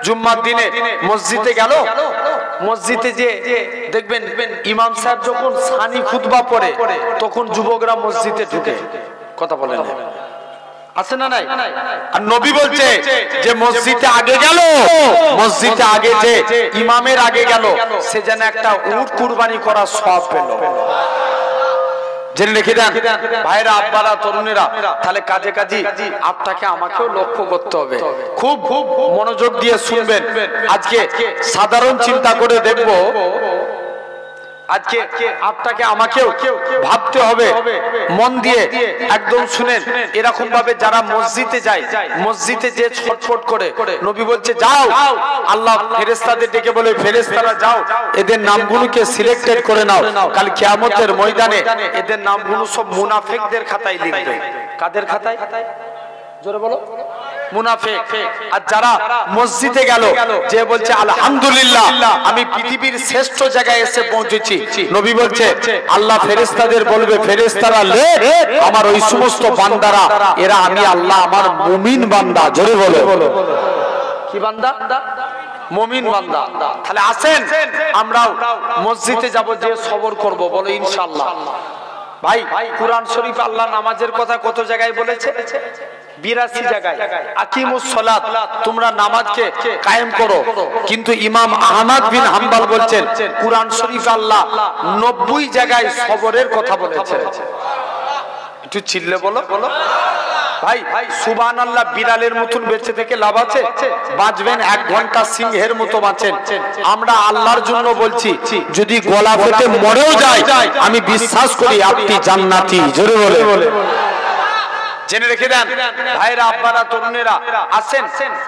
জুম্মার দিনে মসজিদে গেল, মসজিদে যে দেখবেন ইমাম সাহেব যখন সানি খুতবা পড়ে, তখন যুবকরা মসজিদে ঢুকে। কথা বলেন, আছে না নাই? আর নবী বলছে যে মসজিদে আগে গেল, মসজিদে আগে যে ইমামের আগে গেল, সে যেন একটা উট কুরবানি করা সওয়াব পেল। জেনে রেখে দেন ভাইরা, আব্বারা, তরুণেরা, তাহলে কাজে কাজে আপনাকে আমাকেও লক্ষ্য করতে হবে। খুব খুব মনোযোগ দিয়ে শুনবেন। আজকে সাধারণ চিন্তা করে দেখব, আজকে আপনাকে আমাকেও ভাবতে হবে, মন দিয়ে একদম শুনেন। এরকম ভাবে যারা মসজিদে যায়, মসজিদে যে ছটফট করে, নবী বলছে যাও, আল্লাহ ফেরেশতাদের ডেকে বলে ফেরেশতারা যাও, এদের নামগুলোকে সিলেক্টেড করে নাও, কাল কিয়ামতের ময়দানে এদের নামগুলো সব মুনাফিকদের খাতায় লিখবে। কাদের খাতায়? জোরে বলো। মুনাফিক। আর যারা মসজিদে গেল, যে বলছে আলহামদুলিল্লাহ আমি পৃথিবীর শ্রেষ্ঠ জায়গায় এসে পৌঁছেছি, নবী বলছে আল্লাহ ফেরেশতাদের বলবে, ফেরেশতারা লে আমার ওই সমস্ত বান্দারা, এরা আমি আল্লাহ আমার মুমিন বান্দা। জোরে বলো। কি বান্দা? মুমিন বান্দা। তাহলে আসেন আমরাও মসজিদে যাব, যে সবর করব, বলো ইনশাআল্লাহ। ভাই, কুরআন শরীফ আল্লাহ নামাজের কথা কত জায়গায় বলেছে? 82 জায়গায়। আকিমুস সালাত, তোমরা নামাজকে কায়েম করো। কিন্তু ইমাম আহমদ বিন হাম্বল বলছেন কুরআন শরীফ আল্লাহ 90 জায়গায় সবরের কথা বলেছে। একটু চিল্লে বলো। ভাই সুবহানাল্লাহ, বিড়ালের মতন বেঁচে থেকে লাভ আছে? বাঁচবেন 1 ঘন্টা সিংহের মতো বাঁচেন। আমরা আল্লাহর জন্য বলছি, যদি গলা ফেটে মরেও যায় আমি বিশ্বাস করি আপনি জান্নাতি। জোরে বলে। জেনে রেখে দেন ভাইরা, আব্বারা, তরুণেরা, আসেন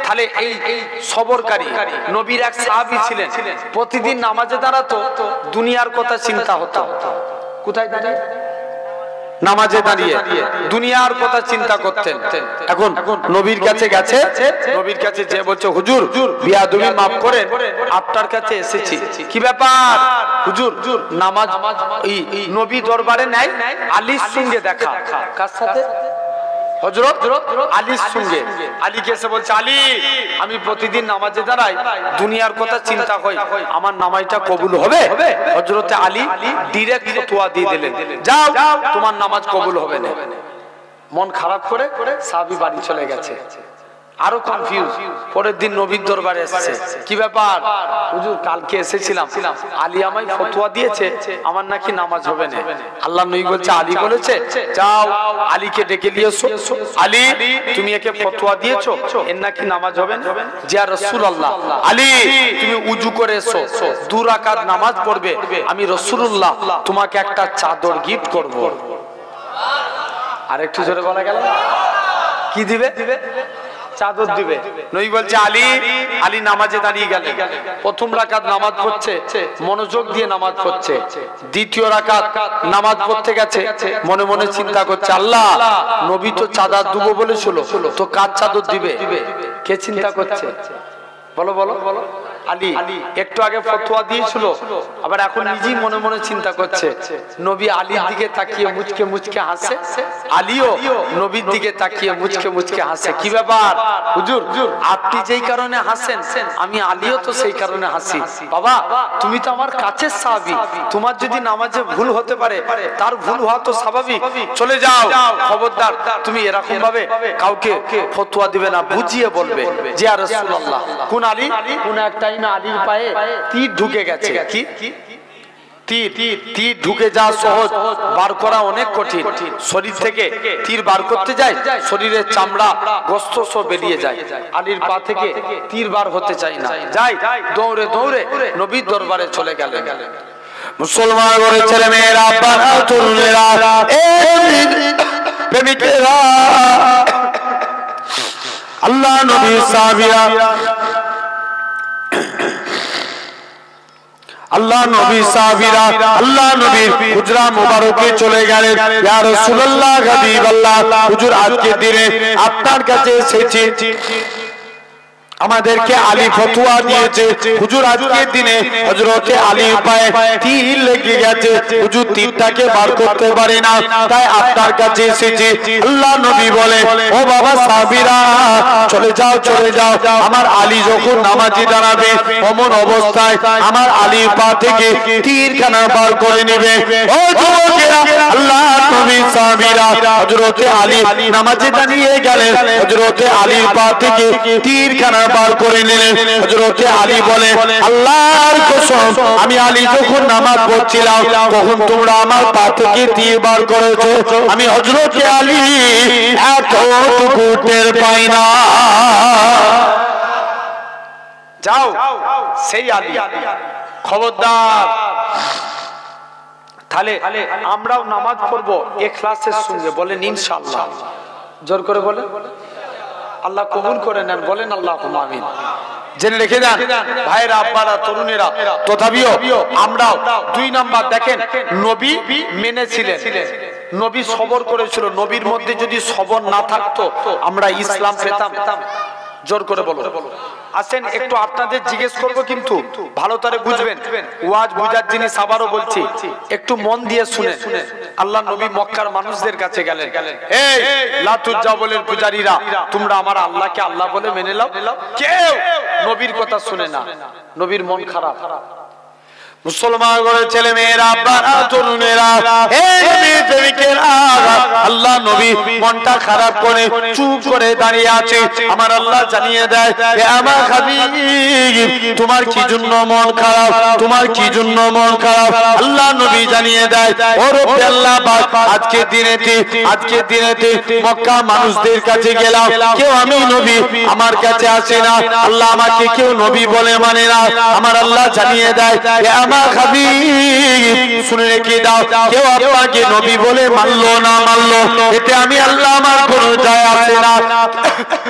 তাহলে এই সবরকারী নবীর এক সাহাবী ছিলেন, প্রতিদিন নামাজে দাঁড়াতো, দুনিয়ার কথা চিন্তা হতো। কোথায় দাঁড়িয়ে? নামাজে দাঁড়িয়ে দুনিয়ার কথা চিন্তা করতেন। এখন নবীর কাছে গেছে, নবীর কাছে যে বলছে হুজুর বিয়াদবি মাফ করেন, আপনার কাছে এসেছি। কি ব্যাপার হুজুর? নামাজ নবী দরবারে নাই, আলীর সঙ্গে দেখা। কার সাথে? হযরত আলীর সঙ্গে। আলীকে এসে বলছে, আলী আমি প্রতিদিন নামাজে দাঁড়াই, দুনিয়ার কথা চিন্তা হয়, আমার নামাজটা কবুল হবে? হযরতে আলী ডাইরেক্ট ফতোয়া দিয়ে দিলেন, যাও তোমার নামাজ কবুল হবে না। মন খারাপ করে সাহাবী বাড়ি চলে গেছে। আরো কনফিউজ। পরের দিন নবীর দরবারে এসেছে, কি ব্যাপার হুজুর? কালকে এসেছিলাম, আলী আমায় ফতোয়া দিয়েছে আমার নাকি নামাজ হবে না। আল্লাহ নবী বলছে, আলী বলেছে যাও আলীকে ডেকে নিয়ে এসো। আলী তুমি একে ফতোয়া দিয়েছো, এর নাকি নামাজ হবে না। যে রাসূলুল্লাহ, আলী তুমি উযু করে এসো, 2 রাকাত নামাজ পড়বে, আমি রাসূলুল্লাহ তোমাকে একটা চাদর গিফট করব। আর একটু জোরে বলা গেল না? কি দিবে? চাদর দিবে। নবী বলছে আলী, আলী নামাজে দাঁড়িয়ে গেলেন। প্রথম রাকাত নামাজ পড়ছে, মনোযোগ দিয়ে নামাজ পড়ছে। দ্বিতীয় রাকাত নামাজ পড়তে গেছে, মনে মনে চিন্তা করছে, আল্লাহ নবী তো চাদর দেবো বলেছিল, তো কার চাদর দিবে? কে চিন্তা করছে? বলো বলো। আলী একটু আগে ফতোয়া দিয়েছিল, আবার এখন নিজেই মনে মনে চিন্তা করছে। নবী আলীর দিকে তাকিয়ে মুচকে মুচকে হাসে, আলীও নবীর দিকে তাকিয়ে মুচকে মুচকে হাসে। কি ব্যাপার হুজুর? আপনি যেই কারণে হাসেন, আমি আলীও তো সেই কারণে হাসি। বাবা তুমি তো আমার কাছের সাহাবী, তোমার যদি নামাজে ভুল হতে পারে, তার ভুল হওয়া তো স্বাভাবিক। চলে যাও, খবরদার তুমি এরকম ভাবে কাউকে ফতোয়া দিবে না, বুঝিয়ে বলবে যে ইয়া রাসূলুল্লাহ। কোন আলী? কোন একটা আলীর পায়ে তীর ঢুকে গেছে। কি তীর ঢুকে যাওয়া সহজ, বার করা অনেক কঠিন। শরীর থেকে তীর বার করতে যায়, শরীরের চামড়া গোস্ত সব বেরিয়ে যায়। আলীর পা থেকে তীর বার হতে চাই না, যাই দৌড়ে দৌড়ে নবীর দরবারে চলে গেলেন। মুসলমান ঘরের ছেলে মেয়েরা, আব্বারা, তরুণেরা, প্রেমিকেরা, আল্লাহ নবী সাহাবীরা, আল্লাহ নবী সাহাবীরা আল্লাহ নবীর হুজরা মুবারকে চলে গেলেন। ইয়া রাসূলুল্লাহ, হাবিবাল্লাহ, হুজুর আজকে দিনে আপনার কাছে এসেছি, আমাদেরকে আলী ফতোয়া দিয়েছে হুজুর আজকের দিনে হযরতে আলীর পায়ে তীর লেগে গেছে হুজুর তীরটাকে বার করতে পারে না তাই আপনার কাছে এসেছে আল্লাহ নবী বলে ও বাবা সাহাবীরা চলে যাও আমার আলী যখন নামাজে দাঁড়াবে অমন অবস্থায় আমার আলীর পা থেকে তীরখানা বার করে নেবে ও যুবকেরা আল্লাহ নবী সাহাবীরা হযরতে আলী নামাজে দাঁড়িয়ে গেলেন হযরতে আলীর পা থেকে তীরখানা বার করে নিলেন হযরতে আলী বলে আল্লাহর কসম আমি আলী যখন নামাজ পড়ছিলাম তখন তোমরা আমার পা থেকে তীর বার করেছো আমি হযরতে আলী এতটুকু টের পাই না যাও সেই আলী খবরদার তাহলে আমরাও নামাজ পড়বো ইখলাসের সঙ্গে বলেন ইনশাআল্লাহ জোর করে বলে আল্লাহ কবুল করে নেন বলেন আল্লাহুম্মা আমিন জেনে রেখে দেন ভাইরা আব্বারা তরুণেরা তথাপিও আমরাও 2 নাম্বার দেখেন নবী মেনেছিলেন নবী সবর করেছিল নবীর মধ্যে যদি সবর না থাকতো আমরা ইসলাম পেতাম জোর করে বলো আসেন একটু আপনাদের জিজ্ঞেস করব কিন্তু ভালো করে বুঝবেন ওয়াজ বুঝার জিনিস আবারও বলছি একটু মন দিয়ে শুনেন আল্লাহ নবী মক্কার মানুষদের কাছে গেলেন এই লাতুজ্জাবলের পূজারীরা তোমরা আমার আল্লাহকে আল্লাহ বলে মেনে নাও কেউ নবীর কথা শুনে না নবীর মন খারাপ মুসলমান করে ছেলে মেয়েরা আব্বারা তরুণেরা এই নবীর প্রেমিকেরা আল্লাহ নবী মনটা খারাপ করে চুপ করে দাঁড়িয়ে আছে আমার আল্লাহ জানিয়ে দেয় হে আমার হাবিব তোমার কি জন্য মন খারাপ তোমার কি জন্য মন খারাপ আল্লাহ নবী জানিয়ে দেয় ও রব্বে আল্লাহ পাক আজকে দিনেতে মক্কা মানুষদের কাছে গেলাম কেউ আমি নবী আমার কাছে আসে না আল্লাহ আমাকে কেউ নবী বলে মানে না আমার আল্লাহ জানিয়ে দেয় হে আমার হাবিব শুনে রেখে দাও কেউ আপনাকে নবী বলে মানলো না মানলো এতে আমি আল্লাহ আমার কোনো যায় আসে না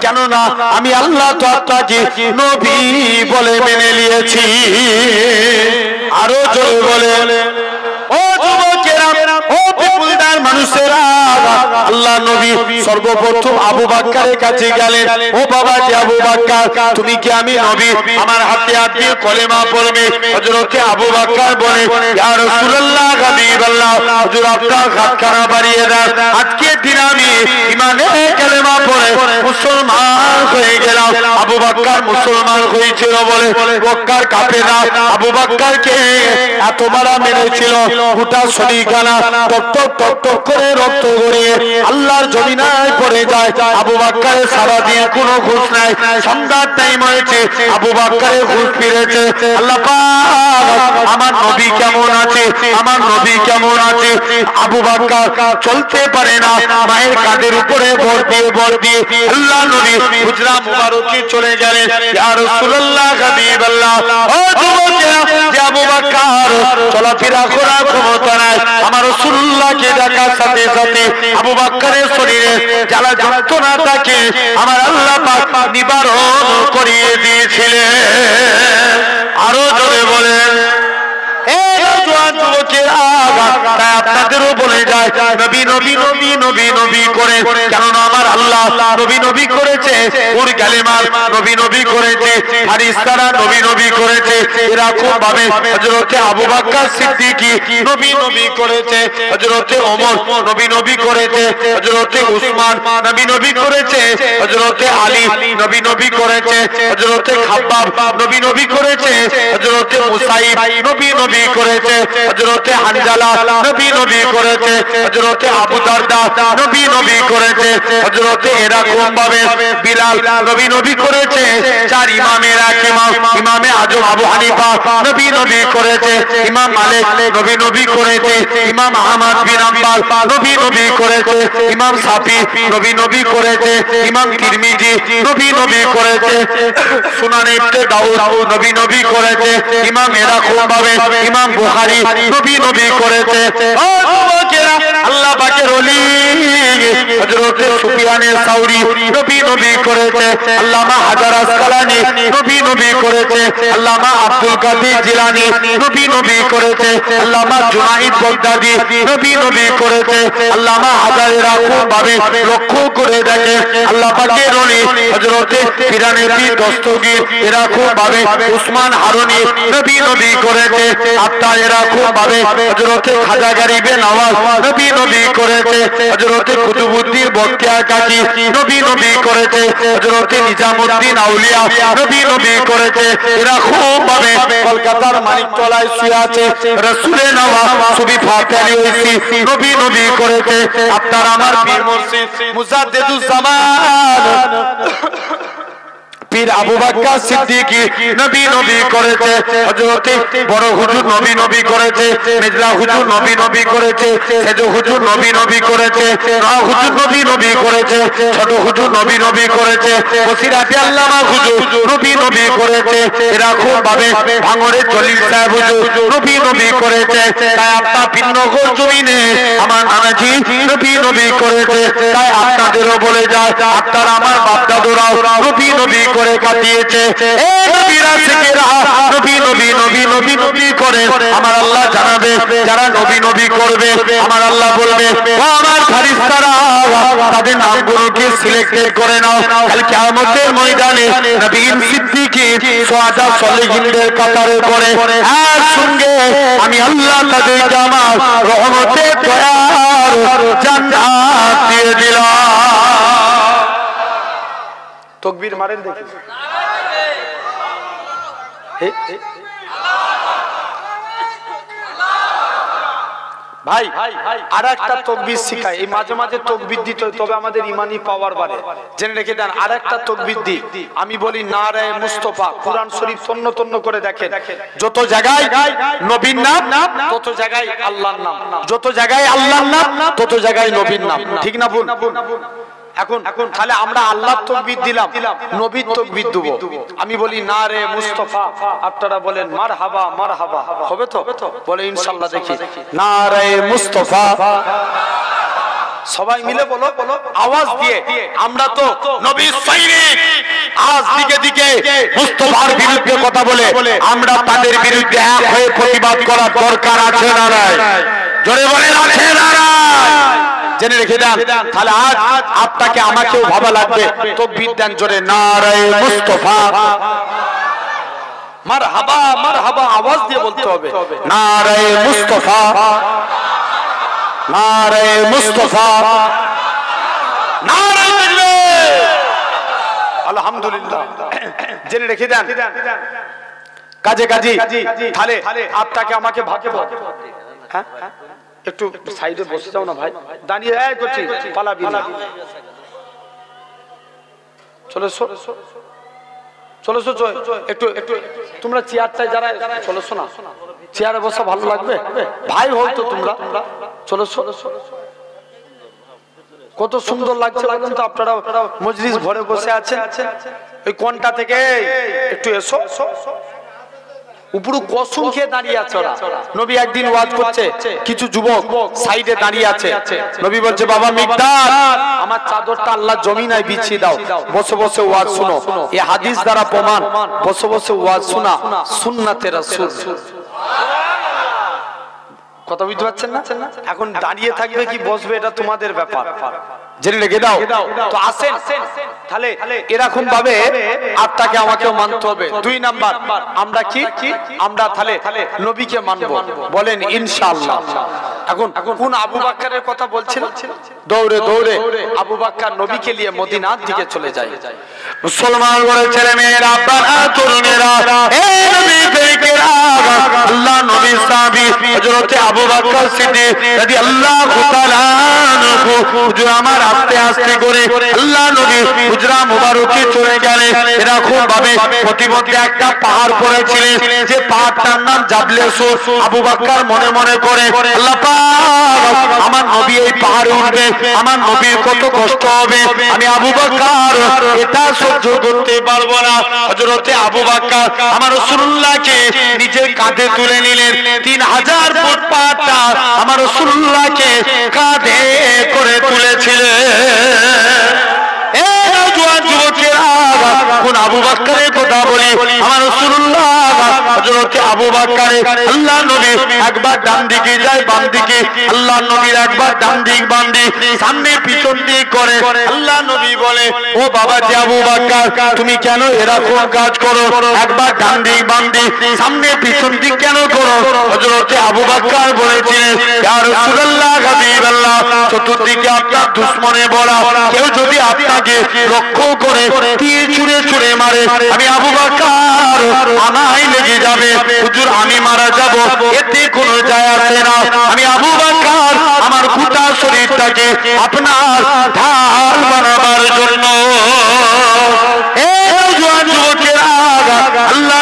কেন না আমি আল্লাহ তো আপনাকে নবী বলে মেনে নিয়েছি আরো জোরে বলে ও যুবকেরা ও বিপুলদার মানুষেরা আল্লাহ নবী সর্বপ্রথম আবু বকরের কাছে গেলেন ও বাবা যে আবু বকর তুমি কি আমি নবী আমার হাতে হাত দিয়ে কলেমা পড়বে হযরতে আবু বকর বলে ইয়া রাসূলুল্লাহ হাবিবাল্লাহ হুজুর আপনার হাতখানা বাড়িয়ে দেন আজকে দিন আমি ঈমানে কলেমা পড়ে মুসলমান হয়ে গেলাম আবু বকর মুসলমান হয়েছিল বলে মক্কার কাফেররা আবু বকরকে এত বড় মেরেছিল গোটা শরীরখানা টক টক করে রক্ত গড়িয়ে আল্লাহর জমিনায় পড়ে যায় আবু বকরের সারা দিন কোনো ঘুষ নাই সন্ধ্যার টাইম হয়েছে আবু বকরের ঘুষ ফিরেছে আল্লাহ পাক আমার নবী কেমন আছে আমার নবী কেমন আছে আবু বকর চলতে পারে না মায়ের কাঁধের উপরে ভর দিয়ে আল্লাহ নবী হুজরা মুবারকে চলে গেলেন ইয়া রাসূলুল্লাহ হাবিবাল্লাহ ও যুবকেরা যে আবু বকর চলাফেরা করার ক্ষমতা নাই আমার রাসূলুল্লাহকে দেখার সাথে সাথে আবু বকরের শরীরে জ্বালা যন্ত্রণাটাকে আমার আল্লাহ পাক নিবারণ করিয়ে দিয়েছিলেন আরো জোরে বলেন এই জওয়ান যুবকেরা আপনাদেরও বলে যায় নবী নবী নবী নবী নবী করে কেননা আমার আল্লাহ নবী নবী করেছে ওর কালেমার নবী নবী করেছে হাদিসরা নবী নবী করেছে এরকম ভাবে হযরতে আবু বকর সিদ্দিকী নবী নবী করেছে হযরতে ওমর নবী নবী করেছে হযরতে উসমান নবী নবী করেছে হযরতে আলী নবী নবী করেছে হযরতে খাব্বাব নবী নবী করেছে হযরতে মুসাইব নবী নবী করেছে হযরতে হানজালা নবী নবী করেছে হযরতে আবু দারদা নবী নবী করেছে হযরতে এরকম ভাবে বিলাল নবী নবী করেছে চার ইমামের এক ইমামে আজম আবু হানিফা নবী নবী করেছে ইমাম মালিক নবী নবী করেছে ইমাম আহমদ বিন হাম্বল নবী নবী করেছে ইমাম শাফি নবী নবী করেছে ইমাম তিরমিজি নবী নবী করেছে সুনান ইবনে দাউদ নবী নবী করেছে ইমাম এরকম ভাবে ইমাম বুখারী নবী নবী করেছে ও যুবকেরা আল্লাহ পাকের ওলি হযরত সুফিয়ান সাউরি নবী নবী করেছে আল্লামা হাজার আসকালানি নবী নবী করেছে আল্লামা আব্দুল কাদের জিলানী নবী নবী করেছে আল্লামা জুনাইদ বাগদাদি নবী নবী করেছে আল্লামা হাজার এরকম ভাবে লক্ষ্য করে দেখে আল্লাহ পাকের ওলি হযরতে পিরানে পীর দস্তগীর, এরা খুব ভাবে উসমান হারুনি নবী নবী করেছে। আপনার এরা খুব ভাবে হযরতে খাজা গরিবে নওয়াজ নবী নবী করেছে। হযরতে কুতুবউদ্দিন বখতিয়ার কাকি নবী নবী করেছে। হযরতে নিজামউদ্দিন আউলিয়া নবী নবী করেছে। এরা খুব ভাবে কলকাতার মানিকতলায় শুয়ে আছে। রাসূলের নওয়াজ সুবি ফাতে আলী ওইসি নবী নবী করেছে। আপনার আমার পীর মুর্শিদ মুজাদ্দিদুজ জামান পীর আবু বকর সিদ্দিকী নবী নবী করেছে। হযরতে বড় হুজুর নবী নবী করেছে। মির্জা হুজুর নবী নবী করেছে। সেজ হুজুর নবী নবী করেছে। রা হুজুর নবী নবী করেছে। ছোট হুজুর নবী নবী করেছে। বসিরাতে আল্লামা হুজুর নবী নবী করেছে। এরা খুব ভাবে ভাঙড়ের জলিল সাহেব হুজুর নবী নবী করেছে। তাই আপনার ভিন্নগর জমিনে আমার নানাজি নবী নবী করেছে। তাই আপনাদেরও বলে যায়, আপনার আমার বাপ দাদুরাও নবী নবী করে কাটিয়েছে। এই নবীরা শিখেরা নবী নবী নবী নবী নবী করে আমার আল্লাহ জানাবে। যারা নবী নবী করবে আমার আল্লাহ বলবে, ও আমার ফারিস্তারা তাদের নামগুলোকে সিলেক্টেড করে নাও। কাল কিয়ামতের ময়দানে নবীন সিদ্দিকী সুহাদা সালেহিনদের কাতারে করে আর সঙ্গে আমি আল্লাহ তাদেরকে আমার রহমতের দয়ার জান্নাত দিয়ে দিলাম। তকবীর মারেন দেখি। ভাই আর একটা তকবীর শিখাই। এই মাঝে মাঝে তকবীর দিতে হয়, তবে আমাদের ইমানি পাওয়ার বাড়ে। জেনে রেখে দেন। আর একটা তকবীর দি আমি বলি নারায়ে মুস্তাফা। কোরআন শরীফ তন্ন তন্ন করে দেখেন। যত জায়গায় নবীর নাম তত জায়গায় আল্লাহর নাম, যত জায়গায় আল্লাহর নাম তত জায়গায় নবীর নাম। ঠিক না ভুল? এখন তাহলে আমরা আল্লাহর তাকবীর দিলাম, নবীর তাকবীর দেব। আমি বলি নারে মুস্তাফা, আপনারা বলেন মারহাবা মারহাবা। হবে তো? বলে ইনশাআল্লাহ। দেখি নারে মুস্তাফা। সবাই মিলে বলো আওয়াজ দিয়ে। আমরা তো নবীর সৈনিক। আজ দিকে দিকে মুস্তাফার বিরুদ্ধে কথা বলে আমরা তাদের বিরুদ্ধে এক হয়ে প্রতিবাদ করার দরকার আছে না নাই? জোরে বলেন আছে না নাই? জেনে রেখে দেন। তাহলে আজ আপনাকে আমাকেও ভাবা লাগবে। তাকবীর দেন জোরে নারে মুস্তাফা। মারহাবা মারহাবা আওয়াজ দিয়ে বলতে হবে। নারে মুস্তাফা নারে মুস্তাফা নারে তাকবীর। আলহামদুলিল্লাহ। জেনে রেখে দেন। কাজে কাজী তাহলে আপনাকে আমাকে ভাবতে হবে। হ্যাঁ একটু সাইডে বসে যাও না ভাই। দাঁড়িয়ে করছি পালাবি না। চলো চলো একটু একটু তোমরা চেয়ারটায় যারা চলো না, চেয়ারে বসা ভালো লাগবে। ভাই হও তো তোমরা। চলো কত সুন্দর লাগছে বলেন তো। আপনারা মজলিস ভরে বসে আছেন। ওই কোনটা থেকে একটু এসো। উপরু কসম খেয়ে দাঁড়িয়ে আছে ওরা। নবী একদিন ওয়াজ করছে, কিছু যুবক সাইডে দাঁড়িয়ে আছে। নবী বলছে, বাবা মিকদাদ আমার চাদরটা আল্লাহ জমিনায় বিছিয়ে দাও, বসে বসে ওয়াজ শুনো। এই হাদিস দ্বারা প্রমাণ বসে বসে ওয়াজ শোনা সুন্নাতে রাসূল। কথা বুঝতে পারছেন না? এখন দাঁড়িয়ে থাকবে কি বসবে এটা তোমাদের ব্যাপার। জেনে রেখে দাও। তো আসেন তাহলে এরকম ভাবে আপনাকে আমাকেও মানতে হবে। 2 নাম্বার আমরা কি আমরা তাহলে নবীকে মানবো। বলেন ইনশাআল্লাহ। এখন কোন আবু বকরের কথা বলছিলাম? দৌড়ে দৌড়ে আবু বকর নবীকে নিয়ে মদিনার দিকে চলে যায়। মুসলমান বলে ছেলে মেয়েরা, আব্বারা, তরুণেরা, এই নবী করিমেরা, আল্লাহ নবী সাহাবী হযরত আবু বকর সিদ্দিক রাদিয়াল্লাহু তাআলা আনহু হুজুর আমার আস্তে আস্তে করে আল্লাহ নবী হুজরা মুবারকে চলে গেলেন। এরা খুব ভাবে প্রতিমধ্যে একটা পাহাড় পড়েছিলেন, যে পাহাড়টার নাম জাবলে সুর। আবু বকর মনে মনে করে, আল্লাহ পাক আমার নবী এই পাহাড়ে উঠবে, আমার নবীর কত কষ্ট হবে, আমি আবু বকর এটা সহ্য করতে পারবো না। হযরতে আবু বকর আমার রাসূলুল্লাহকে নিজের কাঁধে তুলে নিলেন। 3000 ফুট পাহাড়টা আমার রাসূলুল্লাহকে কাঁধে করে তুলেছিলেন। এই নওজোয়ান যুবকেরা, কোন আবু বকরের কথা বলি? আমার রাসূলুল্লাহ হযরতে আবু বকর আল্লাহ নবী একবার ডান দিকে যায় বাম দিকে আল্লাহ নবীর একবার ডান দিক বাম দিক সামনে পিছন দিক করে আল্লাহ নবী বলে ও বাবা জি আবু বকর তুমি কেন এরকম কাজ করো একবার ডান দিক বাম দিক সামনে পিছন দিক কেন করো হযরতে আবু বকর বলেছিলেন ইয়া রাসূলুল্লাহ হাবিবাল্লাহ চতুর্দিকে আপনার দুশমনে বলা কেউ যদি আপনাকে লক্ষ্য করে তীর ছুঁড়ে ছুঁড়ে মারে আমি আবু বকর আমায় লেগে যাবে হুজুর আমি মারা যাব এতে কোনো যায় আসে না আমি আবু বকর আমার গোটা শরীরটাকে আপনার ঢাল বানাবার জন্য এই জওয়ান যুবকেরা আল্লাহ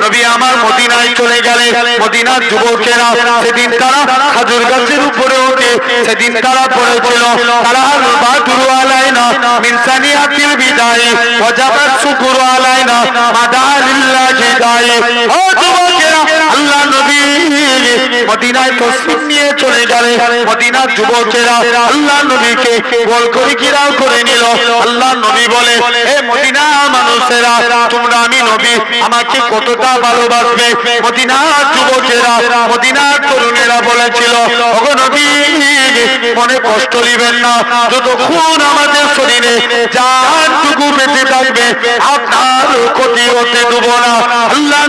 নবী আমার মদিনায় চলে গেলেন মদিনার যুবকেরা সেদিন তারা খেজুর গাছের উপরে ওঠে সেদিন তারা পড়েছিল তারা বাদুর আলাইনা মিন সানিয়াতিল বিদায় ওয়াজাবাত শুকরু আলাইনা মাদালিল্লাহি দাই ও যুবকেরা আল্লাহ নবী মদিনায় তসবিহ নিয়ে চলে গেলেন মদিনার যুবকেরা আল্লাহ নবীকে গোল করে ঘেরাও করে নিল আল্লাহ নবী বলে হে মদিনা মানুষেরা তোমরা আমি নবী আমাকে কতটা ভালোবাসবে মদিনার যুবকেরা মদিনার তরুণেরা বলেছিল ওগো নবী মনে কষ্ট নেবেন না যতক্ষণ আমাদের শরীরে জানটুকু বেঁচে থাকবে আপনার ক্ষতি হতে দেব না আল্লাহ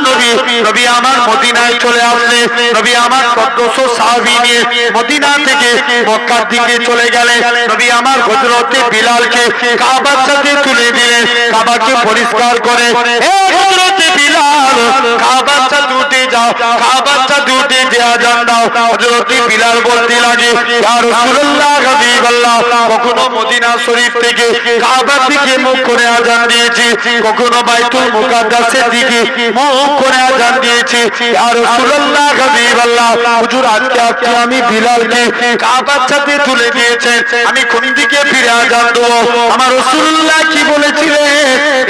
নবী আমার মদিনায় চলে আসলে নবী আমার 1400 সাহাবী নিয়ে মদিনা থেকে মক্কার দিকে চলে গেলেন নবী আমার হযরতে বিলালকে কাবার সাথে তুলে দিলেন কাবাকে পরিষ্কার করে হে হযরতে বিলাল কাবার সাথে উঠে যাও কাবার সাথে উঠে যে আযান দাও হযরতে বিলাল বলতে লাগে ইয়া রাসূলুল্লাহ হাবিবাল্লাহ কখনো মদিনা শরীফ থেকে কাবার দিকে মুখ করে আযান দিয়েছি কখনো বাইতুল মুকাদ্দাসের দিকে মুখ করে আযান দিয়েছি ইয়া রাসূলুল্লাহ হাবিবাল্লাহ হুজুর আজকে আমি বিলালকে কাবার সাথে তুলে দিয়েছেন আমি কোন দিকে ফিরে আযান দেব আমার রাসূলুল্লাহ কি বলেছিলেন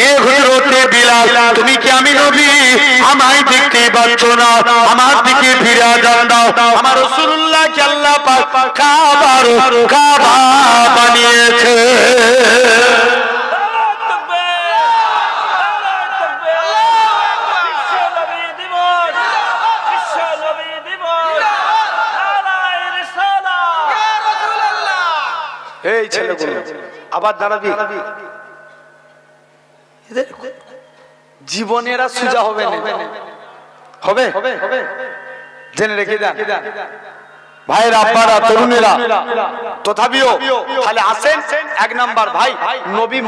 এ হযরতে বিলাল তুমি কি আমি নবী আমায় দেখতে পাচ্ছ না আমার দিকে ফিরে আযান দাও আমার রাসূলুল্লাহ কে আল্লাহ পাক কাবা বানিয়েছে এই ছেলেগুলো আবার দাঁড়াবি জীবনেরা সুজা হবে না হবে জেনে রেখে দেন ভাইরা আব্বারা তরুণেরা তথাপিও তাহলে আসেন এক নাম্বার ভাই নবী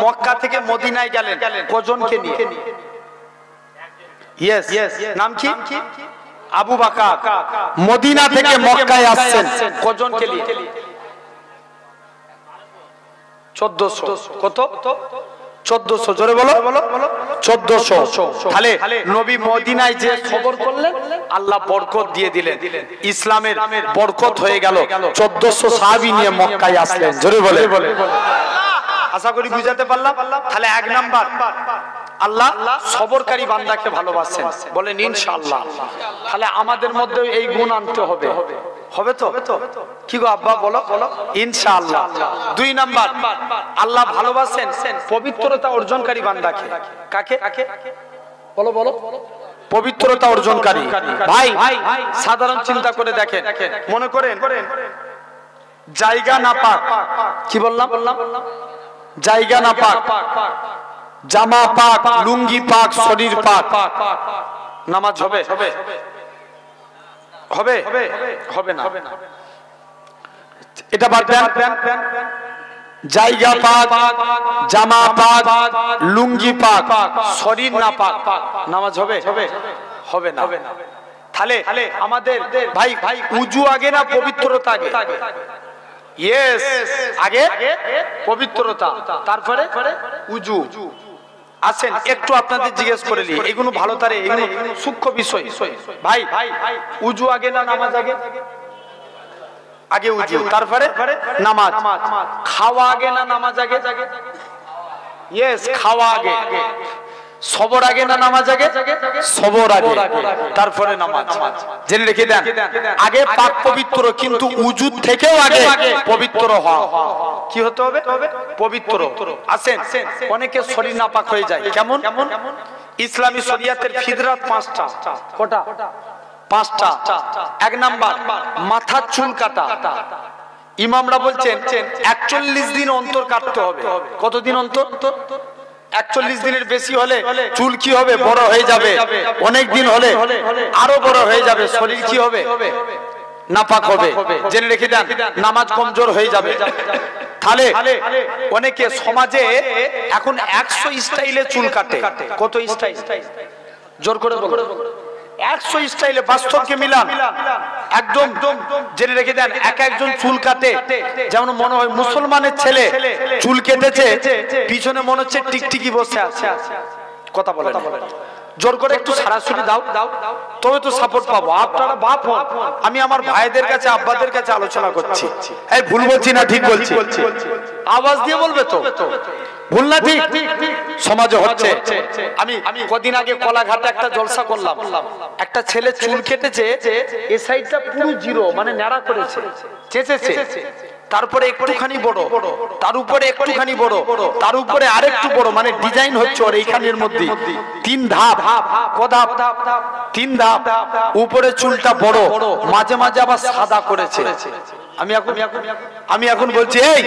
মক্কা থেকে মদিনায় গেলেন কজনকে নিয়ে ইয়েস নাম কি আবু বকর মদিনা থেকে মক্কায় আসছেন কজনকে নিয়ে 1400 কত 1400 জোরে বলো 1400 তাহলে নবী মদিনায় যে খবর করলেন আল্লাহ বরকত দিয়ে দিলেন ইসলামের বরকত হয়ে গেল 1400 সাহাবী নিয়ে মক্কায় আসলেন জোরে বলে আশা করি বুঝাতে পারলাম তাহলে এক নাম্বার আল্লাহ সবরকারী বান্দাকে ভালোবাসেন বলেন ইনশাআল্লাহ তাহলে আমাদের মধ্যে এই গুণ আনতে হবে হবে তো কি গো আব্বা বলো ইনশাআল্লাহ দুই নাম্বার আল্লাহ ভালোবাসেন পবিত্রতা অর্জনকারী বান্দাকে কাকে বলো পবিত্রতা অর্জনকারী ভাই সাধারণ চিন্তা করে দেখেন মনে করেন জায়গা না পাক কি বললাম জায়গা না পাক জামা পাক লুঙ্গি পাক শরীর পাক নামাজ হবে না এটা বাদ দেন জায়গা পাক জামা পাক লুঙ্গি পাক শরীর না পাক নামাজ হবে না তাহলে আমাদের ভাই উজু আগে না পবিত্রতা আগে ইয়েস আগে পবিত্রতা তারপরে উজু আসেন একটু আপনাদের জিজ্ঞেস করে নি এগুলো ভালো তারে এগুলো সূক্ষ্ম বিষয় ভাই উজু আগে না নামাজ আগে উজু তারপরে নামাজ খাওয়া আগে না নামাজ আগে ইয়েস খাওয়া আগে সবর আগে না নামাজ আগে সবর আগে তারপরে নামাজ জেনে রেখে দেন আগে পাক পবিত্র কিন্তু উজুদ থেকেও আগে পবিত্র হওয়া কি হতে হবে পবিত্র আসেন অনেকে শরীর নাপাক হয়ে যায় কেমন ইসলামী শরিয়াতের ফিদরাত 5টা। কটা? 5টা। 1 নাম্বার মাথার চুল কাটা। ইমামরা বলছেন 41 দিন অন্তর কাটতে হবে। কতদিন অন্তর? 41 দিনের বেশি হলে চুল কি হবে? বড় হয়ে যাবে। অনেক দিন হলে আরো বড় হয়ে যাবে। শরীর কি হবে? নাপাক হবে। জেনে রেখে দেন, নামাজ কমজোর হয়ে যাবে। তাহলে অনেকে সমাজে এখন 100 স্টাইলে চুল কাটে। কত স্টাইল? জোর করে বলো। 100 স্টাইলে বাস্তবকে মিলান একদম। জেনে রেখে দেন, একজন চুল কাটে যেমন মনে হয় মুসলমানের ছেলে চুল কেটেছে, পিছনে মনে হচ্ছে টিকটিকি বসে আছে। কথা বলে জোর করে একটু সরাসরি দাও, তবে তো সাপোর্ট পাবো। আপনারা বাপ হন, আমি আমার ভাইদের কাছে আব্বাদের কাছে আলোচনা করছি। এই ভুল বলছি না ঠিক বলছি? আওয়াজ দিয়ে বলবে তো ভুল না ঠিক? সমাজে হচ্ছে। আমি কদিন আগে কলাঘাটে একটা জলসা করলাম। একটা ছেলে চুল কেটেছে, এই সাইডটা পুরো জিরো, মানে ন্যাড়া করেছে, চেঁচেছে, তারপরে একটুখানি বড়, তার উপরে একটুখানি বড়, তার উপরে আরেকটু বড়, মানে ডিজাইন হচ্ছে ওর এইখানের মধ্যে 3 ধাপ। কধাপ? 3 ধাপ। উপরে চুলটা বড়, মাঝে মাঝে আবার সাদা করেছে। আমি এখন বলছি, এই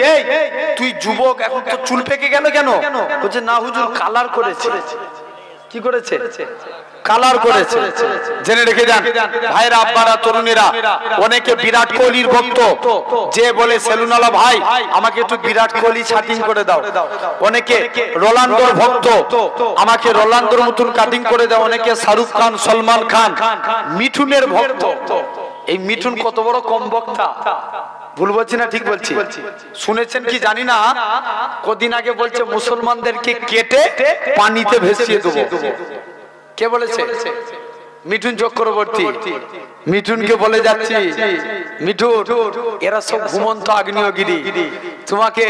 তুই যুবক, এখন তো চুল পেকে গেল কেন? বলছে না হুজুর, কালার করেছে। কি করেছে? কালার করেছে। জেনে রেখে যান ভাইরা, আব্বারা, তরুণেরা, অনেকে বিরাট কোহলির ভক্ত, যে বলে সেলুনওয়ালা ভাই আমাকে একটু বিরাট কোহলি শাটিং করে দাও। অনেকে রোনাল্ডোর ভক্ত, আমাকে রোনাল্ডোর মতন কাটিং করে দাও। অনেকে শাহরুখ খান, সলমান খান, মিঠুনের ভক্ত। এই মিঠুন কত বড় কম বক্তা! ভুল বলছি না ঠিক বলছি? শুনেছেন কি জানি না, কদিন আগে বলছে মুসলমানদেরকে কেটে পানিতে ভেসিয়ে দেবো। কে বলেছে? মিঠুন চক্রবর্তী। মিঠুনকে বলে যাচ্ছি, মিঠুন এরা সব ঘুমন্ত আগ্নেয়গিরি, তোমাকে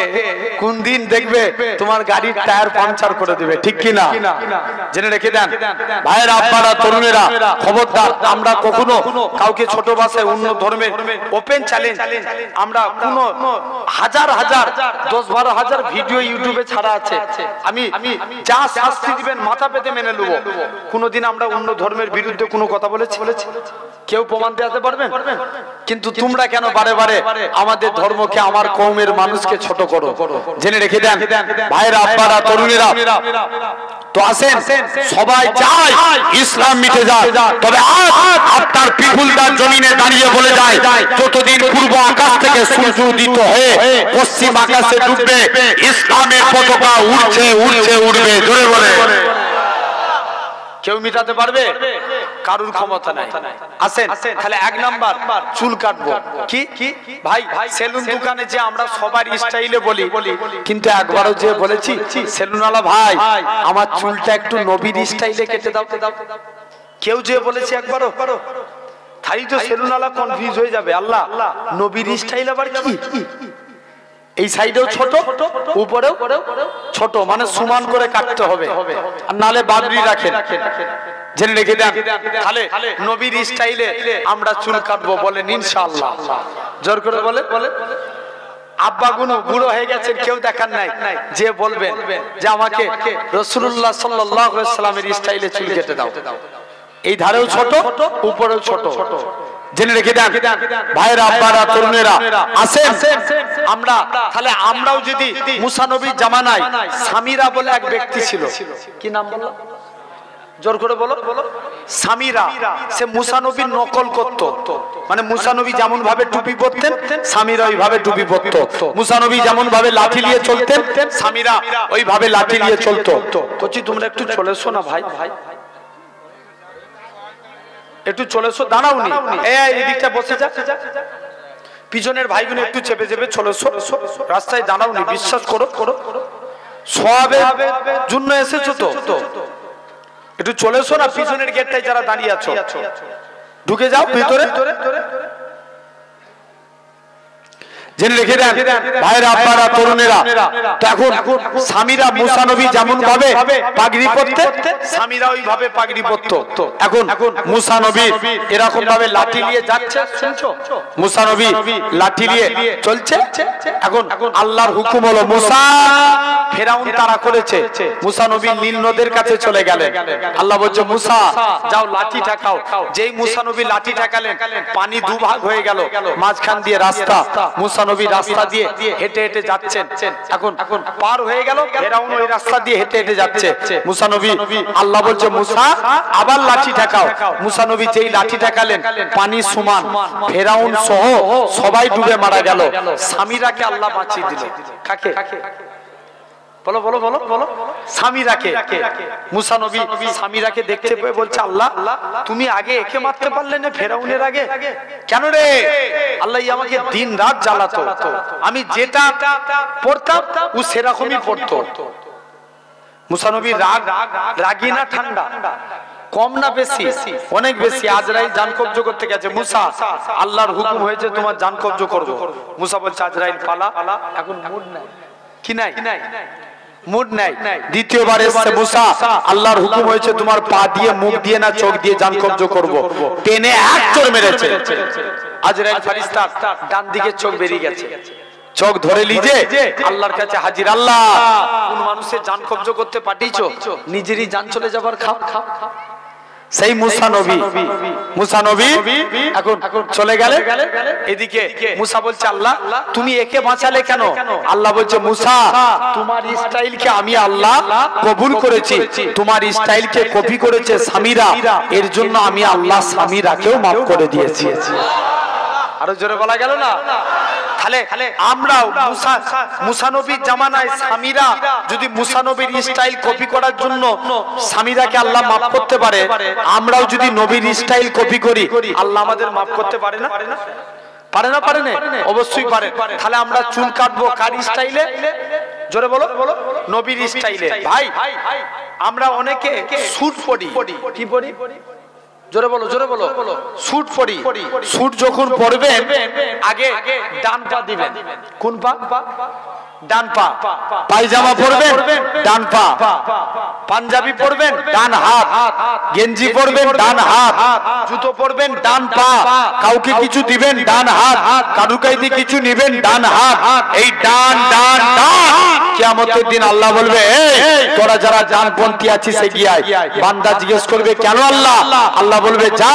কোন দিন দেখবে তোমার গাড়ির টায়ার পাংচার করে দেবে, ঠিক কি না? জেনে রেখে দেন ভাইয়েরা, আব্বারা, তরুণেরা, খবরদার। আমরা কখনো কাউকে ছোট ভাষায় অন্য ধর্মের ওপেন চ্যালেঞ্জ, আমরা কোন হাজার 10-12 হাজার ভিডিও ইউটিউবে ছাড়া আছে। আমি যা শাস্তি দিবেন মাথা পেতে মেনে নেব। কোনদিন আমরা অন্য ধর্মের বিরুদ্ধে কোনো কথা বলেছি? কেউ প্রমাণ দেখাতে পারবেন? কিন্তু তোমরা কেন বারে বারে আমাদের ধর্মকে, আমার কওমের মানুষকে ছোট করো? জেনে রেখে দেন ভাইরা, আব্বারা, তরুণেরা, তো আসেন সবাই চায় ইসলাম মিটে যায়, তবে আজ আপনার পিপুলদার জমিনে দাঁড়িয়ে বলে যায়, যতদিন পূর্ব আকাশ থেকে সূর্য উদিত হয়ে পশ্চিম আকাশে ডুববে, ইসলামের পতাকা উড়ছে উড়ছে উড়বে। জোরে বলে কেউ মিটাতে পারবে? কারুর ক্ষমতা নাই। আসেন তাহলে 1 নাম্বার চুল কাটবো। কি ভাই, সেলুন দোকানে যে আমরা সবার স্টাইলে বলি, কিন্তু একবারও যে বলেছি সেলুনওয়ালা ভাই আমার চুলটা একটু নবীর স্টাইলে কেটে দাও? কেউ যে বলেছে একবারও? তাই তো সেলুনওয়ালা কনফিউজ হয়ে যাবে, আল্লাহ নবীর স্টাইল আবার কি? এই সাইডেও ছোট, উপরেও ছোট, মানে সমান করে কাটতে হবে, আর নালে বাদরি রাখেন। জেনে রেখে দেন তাহলে নবীর স্টাইলে আমরা চুল কাটবো, বলেন ইনশাআল্লাহ। জোর করে বলে। আব্বা গুনো বুড়ো হয়ে গেছেন, কেউ দেখার নাই, যে বলবেন যে আমাকে রাসূলুল্লাহ সাল্লাল্লাহু আলাইহি ওয়াসাল্লামের স্টাইলে চুল কেটে দাও। এই ধারেও ছোট, উপরেও ছোট। জেনে রেখে দেন ভাইরা, আব্বারা, তরুণেরা, আসেন আমরা তাহলে আমরাও যদি মুসা নবীর জামানায় সামিরা বলে এক ব্যক্তি ছিল, কি নাম বলো? জোর করে বলো। সামিরা, সে মুসা নবীর নকল করত। মানে মুসা নবী যেমন ভাবে টুপি পরতেন, সামিরা ওইভাবে টুপি পরত। মুসা নবী যেমন ভাবে লাঠি নিয়ে চলতেন, সামিরা ওইভাবে লাঠি নিয়ে চলতো। বলছি তোমরা একটু চলে এসো না ভাই, একটু চলে এসো, দাঁড়াও নি, এই দিকটা বসে যা। পিছনের ভাইগুলো একটু চেপে চেপে চলে এসো, রাস্তায় দাঁড়াও নি, বিশ্বাস করো সওয়াবের জন্য এসেছো তো, একটু চলে এসো না। পিছনের গেটটায় যারা দাঁড়িয়ে আছো ঢুকে যাও ভিতরে। জেনে রেখে দেন ভাইরা, আব্বারা, তরুণেরা। তো এখন স্বামীরা মুসা নবী যেমন ভাবে পাগড়ি পরতে, স্বামীরা ওইভাবে পাগড়ি পরতো। এখন মুসা নবী এরকম ভাবে লাঠি নিয়ে যাচ্ছে, শুনছো? মুসা নবী লাঠি নিয়ে চলছে। এখন আল্লাহর হুকুম হলো মুসা, ফেরাউন তারা করেছে, মুসা নবী নীল নদের কাছে চলে গেলেন। আল্লাহ বলছে মুসা যাও লাঠি ঠাকাও। যেই মুসা নবী লাঠি ঠাকালেন, পানি দুভাগ হয়ে গেল, মাঝখান দিয়ে রাস্তা। মুসা নবী রাস্তা দিয়ে হেঁটে হেঁটে যাচ্ছেন। এখন পার হয়ে গেল, ফেরাউন ওই রাস্তা দিয়ে হেঁটে হেঁটে যাচ্ছে। মুসা নবী, আল্লাহ বলছে মুসা আবার লাঠি ঠাকাও। মুসা নবী যেই লাঠি ঠাকালেন, পানি সমান, ফেরাউন সহ সবাই ডুবে মারা গেল। স্বামীরাকে আল্লাহ বাঁচিয়ে দিল। কাকে? বলো বলো বলো বলো। স্বামীরাকে। মুসা নবী স্বামীরাকে দেখতে পেয়ে বলছে আল্লাহ, তুমি আগে একে মারতে পারলে না ফেরাউনের আগে? কেন রে? আল্লাহ আমাকে দিন রাত জ্বালাতো, আমি যেটা পড়তাম ও সেরকমই পড়তো। মুসা নবী রাগী না ঠান্ডা? কম না বেশি? অনেক বেশি। আজরাইল জান কবজ করতে গেছে, মুসা আল্লাহর হুকুম হয়েছে তোমার জান কবজ করবো। মুসা বলছে আজরাইল পালা, এখন মুড নাই। কি নাই? মুড নাই। দ্বিতীয়বার এসে মুসা আল্লাহর হুকুম হয়েছে তোমার পা দিয়ে, মুখ দিয়ে না চোখ দিয়ে জান কবজ করবো। টেনে এক চোর মেরেছে। আজরাইল ফেরেশতা ডান দিকে চোখ বেরিয়ে গেছে, চোখ ধরে লিজে আল্লাহর কাছে হাজির। আল্লাহ কোন মানুষের জান কবজ করতে পাঠিয়েছো, নিজেরই জান চলে যাবার খাও। সেই মুসা নবী এখন চলে গেলে। এদিকে মুসা বলছে আল্লাহ তুমি একে বাঁচালে কেন? আল্লাহ বলছে মুসা তোমার স্টাইলকে আমি আল্লাহ কবুল করেছি, তোমার স্টাইলকে কপি করেছে স্বামীরা, এর জন্য আমি আল্লাহ স্বামীরাকেও মাফ করে দিয়েছি। আরো জোরে বলা গেল না? তাহলে আমরাও মুসা নবীর জামানায় স্বামীরা যদি মুসা নবীর স্টাইল কপি করার জন্য স্বামীরাকে আল্লাহ মাফ করতে পারে, আমরাও যদি নবীর স্টাইল কপি করি আল্লাহ আমাদের মাফ করতে পারে না? পারে না? পারে না? অবশ্যই পারে। তাহলে আমরা চুল কাটবো কার স্টাইলে? জোরে বলো। নবীর স্টাইলে। ভাই আমরা অনেকে স্যুট পরি। কি পরি? জোরে বলো, জোরে বলো। স্যুট পরি। স্যুট যখন পরবেন আগে ডান পা দিবেন। কোন পা? ডান পা। পায়জামা পরবেন ডান পা, পাঞ্জাবি পরবেন ডান হাত, গেঞ্জি পরবেন ডান হাত, জুতো পরবেন ডান পা, কাউকে কিছু দিবেন ডান হাত, কারুকাইতে কিছু নেবেন ডান হাত। এই ডান ডান ডান। কিয়ামতের দিন আল্লাহ বলবে এই তোরা যারা ডানপন্থী আছিস এগিয়ে আয়। বান্দা জিজ্ঞেস করবে কেন আল্লাহ? আল্লাহ বলবে যা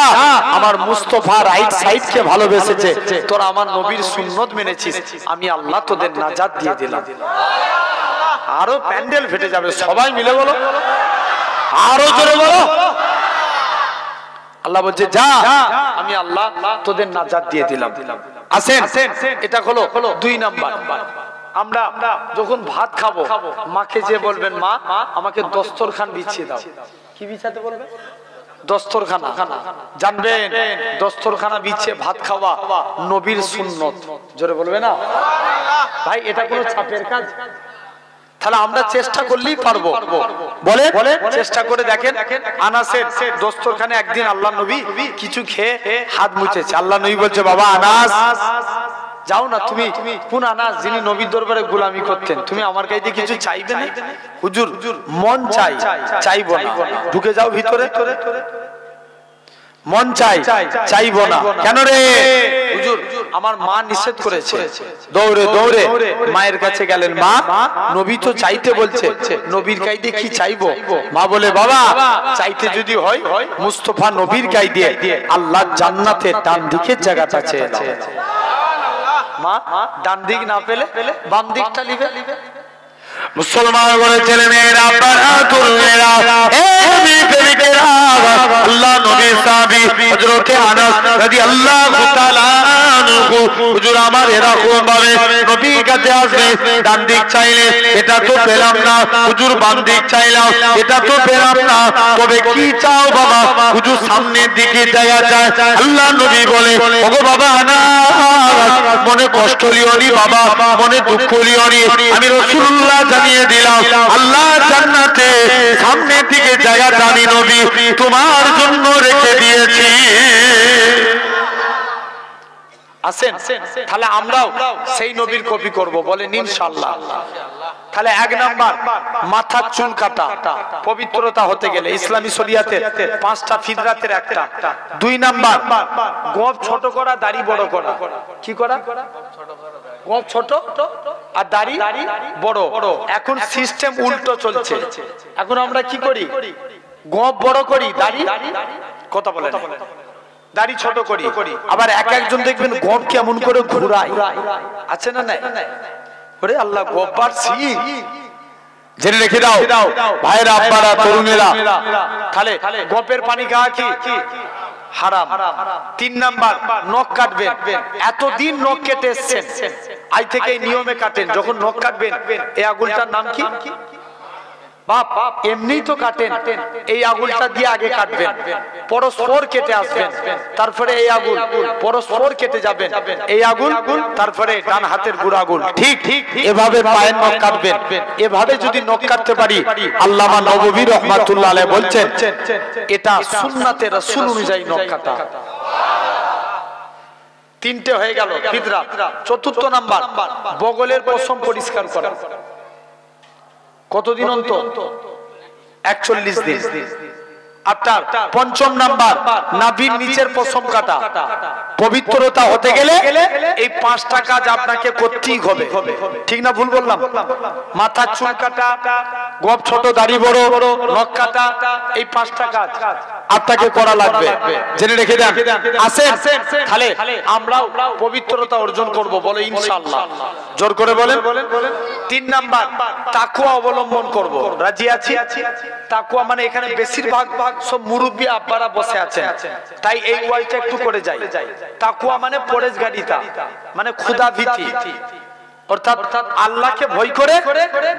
আমার মুস্তাফা রাইট সাইডকে ভালোবেসেছে, তোরা আমার নবীর সুন্নত মেনেছিস, আমি আল্লাহ তোদের নাজাত দিয়ে দিলাম। আরো প্যান্ডেল ফেটে যাবে, সবাই মিলে বলো, আরো জোরে বলো। আল্লাহ বলছে যা আমি আল্লাহ তোদের নাজাত দিয়ে দিলাম। আসেন, এটা হলো 2 নাম্বার। আমরা যখন ভাত খাবো মাকে যে বলবেন মা আমাকে দস্তরখান বিছিয়ে দাও। কি বিছাতে বলবে? দস্তরখানা। জানবেন দস্তরখানা বিছিয়ে ভাত খাওয়া নবীর সুন্নত। জোরে বলবে না ভাই, এটা কোনো চাপের কাজ? তাহলে আমরা চেষ্টা করলেই পারবো। বলে চেষ্টা করে দেখেন। আনাসের দস্তরখানে একদিন আল্লাহ নবী কিছু খেয়ে হাত মুছেছে। আল্লাহ নবী বলছে বাবা আনাস যাও না, তুমি কোন আনাস যিনি নবীর দরবারে গোলামি করতেন, তুমি আমার কাছে কিছু চাইবে না? হুজুর মন চাই, চাইবো না। ঢুকে যাও ভিতরে। মন চাই, চাইবো না। কেন রে? হুজুর আমার মা নিষেধ করেছে। দৌড়ে দৌড়ে মায়ের কাছে গেলেন। মা নবী তো চাইতে বলছে, নবীর কাইদে কি চাইবো? মা বলে বাবা চাইতে যদি হয় মুস্তাফা নবীর কাইদে আল্লাহ জান্নাতের ডান দিকের জায়গাটা চেয়ে নাও। মা ডান দিক না পেলে বাম দিকটা নিবে। মুসলমান বলে ছেলে মেয়েরা, পাড়া তরুণেরা, নবী প্রেমিকেরা, আল্লাহ নবীর সাহাবী হযরতে আনাস রাদিয়াল্লাহু তাআলা আনহু হুজুর আমার এরকম ভাবে নবীর কাছে আসবে, ডান দিক চাইলে এটা তো পেলাম না, হুজুর বাম দিক চাইলাম এটা তো পেলাম না, তবে কি চাও বাবা? হুজুর সামনের দিকে জায়গা চায়। আল্লাহ নবী বলে ওগো বাবা আনাস মনে কষ্ট লিও নি বাবা, মনে দুঃখ লিও নি, আমি রাসূলুল্লাহ জানিয়ে দিলাম আল্লাহ জান্নাতে সামনের দিকে জায়গাটা আমি নবী তোমার জন্য রেখে দিয়েছি। আছেন? তাহলে আমরাও সেই নবীর কপি করব, বলেন ইনশাআল্লাহ। তাহলে 1 নাম্বার মাথার চুল কাটা পবিত্রতা হতে গেলে ইসলামী শরিয়াতে 5টা ফিতরাতের একটা। 2 নাম্বার গোঁফ ছোট করা, দাড়ি বড় করা। কি করা? গোঁফ ছোট আর দাড়ি বড়। এখন সিস্টেম উল্টো চলছে। এখন আমরা কি করি? গোঁফ বড় করি, দাড়ি কথা বলেন, দাড়ি ছোট করি। আবার একজন দেখবেন গোঁফ কেমন করে ঘুরায়, আছে না নাই? ওরে আল্লাহ, গোঁফ বাড়ছি। জেনে রেখে দাও ভাইরা, আব্বারা, তরুণেরা, তাহলে গোঁফের পানি খাওয়া কি হারাম। 3 নাম্বার নখ কাটবেন। এতদিন নখ কেটে এসছেন, আজ থেকে এই নিয়মে কাটেন। যখন নখ কাটবেন, এই আঙুলটার নাম কি? বাপ এমনি তো কাটেন, এই আঙুলটা দিয়ে আগে কাটবেন, পরস্পর কেটে আসবেন, তারপরে এই আঙুল পরস্পর কেটে যাবেন, এই আঙুল, তারপরে ডান হাতের বুড়া আঙুল। ঠিক এভাবে পায়ের নখ কাটবেন। এভাবে যদি নখ কাটতে পারি, আল্লামা নববী রহমাতুল্লাহ আলাইহি বলছেন এটা সুন্নাতে রাসূল অনুযায়ী নখ কাটা। 3টে হয়ে গেল ফিতরা। 4র্থ নাম্বার বগলের পশম পরিষ্কার করা। কতদিন অন্তর? 41 দিন। আপনার 5ম নাম্বার নাভির নিচের পশম কাটা। পবিত্রতা হতে গেলে এই 5টা কাজ আপনাকে করতেই হবে। ঠিক না ভুল বললাম? মাথার চুল কাটা, গোঁফ ছোট, দাড়ি বড়, নখ কাটা, এই 5টা কাজ আপনাকে করা লাগবে। জেনে রেখে দেন। আসেন তাহলে আমরাও পবিত্রতা অর্জন করব, বলে ইনশাআল্লাহ। জোর করে বলেন। 3 নাম্বার তাকওয়া অবলম্বন করব। রাজি আছি? তাকওয়া মানে এখানে বেশিরভাগ সব মুরব্বি আব্বারা বসে আছেন, তাই এই ওয়াইটা একটু করে যাই। তাকওয়া মানে পরেজগারিতা, মানে খোদা ভীতি, অর্থাৎ আল্লাহকে ভয় করে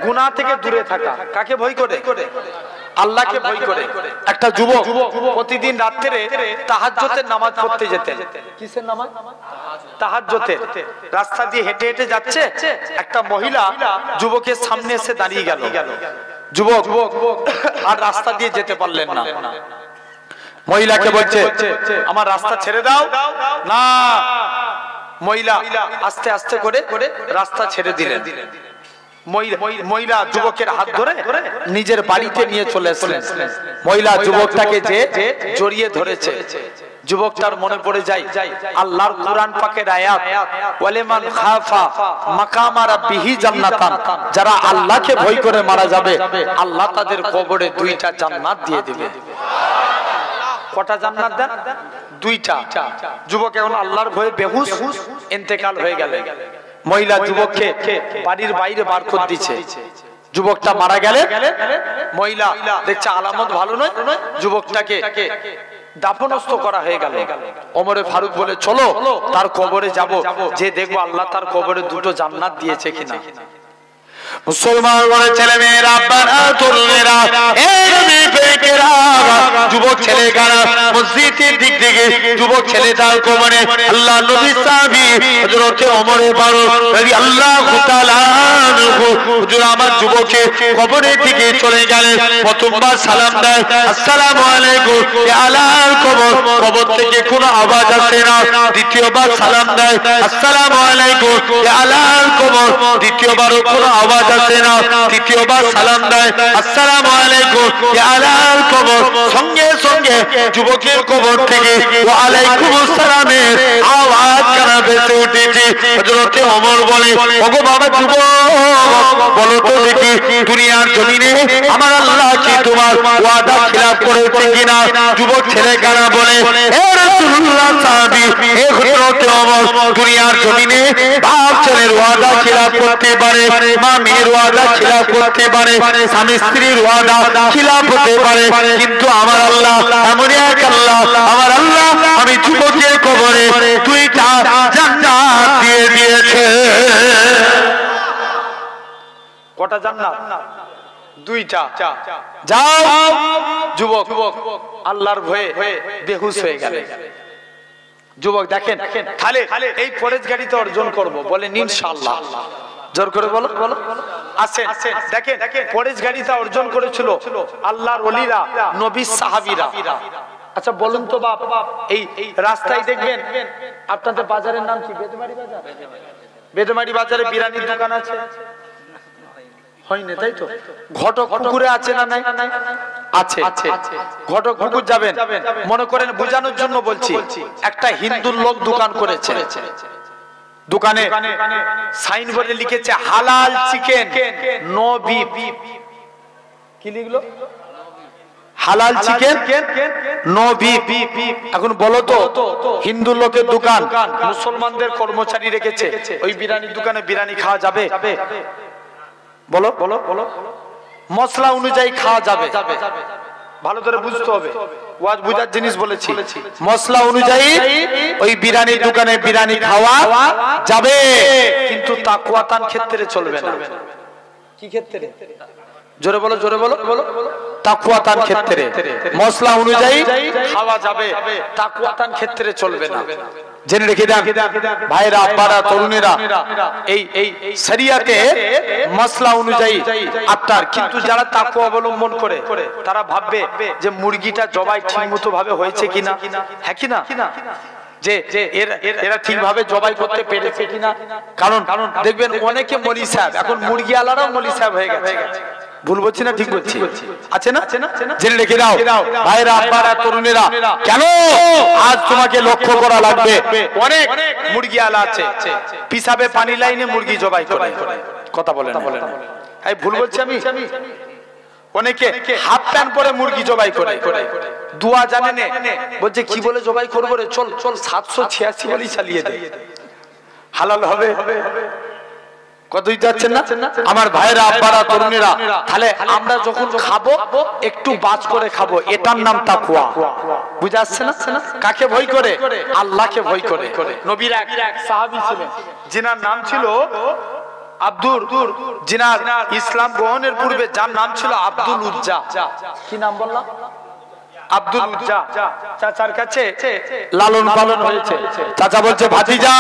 গুনাহ থেকে দূরে থাকা। কাকে ভয় করে? আল্লাহকে ভয় করে। একটা যুবক প্রতিদিন রাত্রে তাহাজ্জুদের নামাজ পড়তে যেতেন। কিসের নামাজ? তাহাজ্জুদের। রাস্তা দিয়ে হেঁটে হেঁটে যাচ্ছে, একটা মহিলা যুবকের সামনে এসে দাঁড়িয়ে গেল। যুবক আর রাস্তা দিয়ে যেতে পারলেন না। মহিলাকে বলছে, আমার রাস্তা ছেড়ে দাও। না, মহিলা আস্তে আস্তে করে রাস্তা ছেড়ে দিলেন। মহিলা যুবকের হাত ধরে নিজের বাড়িতে নিয়ে চলে আসলেন। মহিলা যুবকটাকে যে জড়িয়ে ধরেছে, যুবকটার মনে পড়ে যায় আল্লাহর কোরআন পাকের আয়াত, ওয়ালিমান খাফা মাকামা রাব্বিহি জান্নাতান। যারা আল্লাহকে ভয় করে মারা যাবে, আল্লাহ তাদের কবরে 2টা জান্নাত দিয়ে দিবে। কটা জান্নাত দেন? 2টা। যুবক এখন আল্লাহর ভয়ে বেহুশ ইন্তেকাল হয়ে গেল। মহিলা যুবককে বাড়ির বাইরে বার করে দিচ্ছে। যুবকটা মারা গেলে মহিলা দেখছে আলামত ভালো নয়, যুবকটাকে দাফনস্থ করা হয়ে গেল। ওমরে ফারুক বলে, চলো তার কবরে যাব, যে দেখবো আল্লাহ তার কবরে 2টো জান্নাত দিয়েছে কিনা। মুসলমান ছেলে মেয়েরা, আব্বারা, তরুণেরা, যুবক ছেলে কারা মসজিদের দিক থেকে যুবক ছেলে তার কবরে আল্লাহ নবী সাহাবী হযরত ওমর ফারুক রাদিয়াল্লাহু তাআলা আনহু হুজুর আমার যুবকে কবরের দিকে চলে গেলেন। প্রথমবার সালাম দেয়, আসসালামু আলাইকুম, ইয়া আলাল কবর। কবর থেকে কোনো আওয়াজ আসে না। দ্বিতীয়বার সালাম দেয়, আসসালামু আলাইকুম, ইয়া আলাল কবর। দ্বিতীয়বারও কোনো আওয়াজ আসে না। তৃতীয়বার সালাম দেয়, আসসালামু আলাইকুম, ইয়া আলাল কবর। সঙ্গে সঙ্গে যুবকের কবর থেকে ওয়া আলাইকুম আসসালামের আওয়াজ কানা ভেসে উঠেছে। হযরত ওমর বলে, ওগো বাবা যুবক, বলো তো দেখি দুনিয়ার জমিনে আমার আল্লাহ কি তোমার ওয়াদা খিলাফ করেছে কিনা? যুবক ছেলে কানা বলে, হে রাসূলুল্লাহ সাহাবী, হে হযরত ওমর, দুনিয়ার জমিনে বাপ ছেলের ওয়াদা খিলাফ করতে পারে, মা মেয়ের ওয়াদা খিলাফ করতে পারে, স্বামী স্ত্রীর ওয়াদা খিলাফ হতে পারে, কিন্তু আমার আল্লাহ এমন এক আল্লাহ, আমার আল্লাহ আমি যুবকের কবরে 2টা জান্নাত দিয়ে দিয়েছে। কটা জান্নাত? 2টা। যাও। যুবক আল্লাহর ভয়ে বেহুশ হয়ে গেল। যুবক দেখেন, তাহলে এই পরেজগারিতা অর্জন করব, বলেন ইনশাআল্লাহ। জোর করে বলো। আসেন দেখেন, পরেজগারিতা অর্জন করেছিল আল্লাহর ওলিরা, নবী সাহাবীরা। আচ্ছা বলুন তো বাপ, এই রাস্তায় দেখবেন আপনাদের বাজারের নাম কি? বেদমারি বাজার। বেদমারি বাজারে বিরিয়ানির দোকান আছে? হয়নি তাই তো? ঘটক পুকুরে আছে না নাই? আছে। ঘটক পুকুর যাবেন, মনে করেন বোঝানোর জন্য বলছি, একটা হিন্দুর লোক দোকান করেছে, দোকানে সাইনবোর্ডে লিখেছে হালাল চিকেন নো বিফ। কি লিখলো? হালাল চিকেন নো বিফ। এখন বলো তো, হিন্দু লোকের দোকান, মুসলমানদের কর্মচারী রেখেছে, ওই বিরিয়ানির দোকানে বিরিয়ানি খাওয়া যাবে? বলো বলো বলো। মশলা অনুযায়ী খাওয়া যাবে, ভালো করে বুঝতে হবে, ওয়াজ বুঝার জিনিস বলেছি। মশলা অনুযায়ী ওই বিরিয়ানির দোকানে বিরিয়ানি খাওয়া যাবে, কিন্তু তাকওয়াতান ক্ষেত্রে চলবে না। কি ক্ষেত্রে? জোরে বলো, জোরে বলো। তাকওয়াতান ক্ষেত্রে মশলা অনুযায়ী খাওয়া যাবে, তাকওয়াতান ক্ষেত্রে চলবে না। জেনে রেখে দেন ভাইরা, আব্বারা, তরুণেরা, এই শরিয়াতে মশলা অনুযায়ী আপনার, কিন্তু যারা তাকওয়া অবলম্বন করে তারা ভাববে যে মুরগিটা জবাই ঠিকমতো ভাবে হয়েছে কিনা, হ্যাঁ কিনা, যে এরা ঠিকভাবে জবাই করতে পেরেছে কিনা। কারণ দেখবেন অনেকে মলি সাহেব, এখন মুরগি আলারাও মলি সাহেব হয়ে গেছে। ভুল বলছি না ঠিক বলছি? আছে না? জেনে রেখে দাও ভাইরা, আব্বারা, তরুণেরা, কেন আজ তোমাকে লক্ষ্য করা লাগবে, অনেক মুরগি আলা আছে পিসাবে পানি লাইনে মুরগি জবাই করে। কথা বলেন না, এই ভুল বলছি আমি? অনেকে হাফ প্যান্ট পরে মুরগি জবাই করে, দুয়া জানে না, বলছে কি বলে জবাই করবো রে, চল 786 বলেই চালিয়ে দে, হালাল হবে। কতই যাচ্ছেন না আমার ভাইরা, আব্বারা, তরুণেরা? তাহলে আমরা যখন খাবো একটু বাজ করে খাবো, এটার নাম তাকওয়া। বুঝে আসছে না? কাকে ভয় করে? আল্লাহকে ভয় করে। নবীর এক সাহাবী ছিলেন, যিনার নাম ছিল আব্দুল, যিনার ইসলাম গ্রহণের পূর্বে যার নাম ছিল আব্দুল উজ্জা। কি নাম বললাম? আব্দুল উজ্জা। চাচার কাছে লালন পালন হয়েছে। চাচা বলছে, ভাতিজা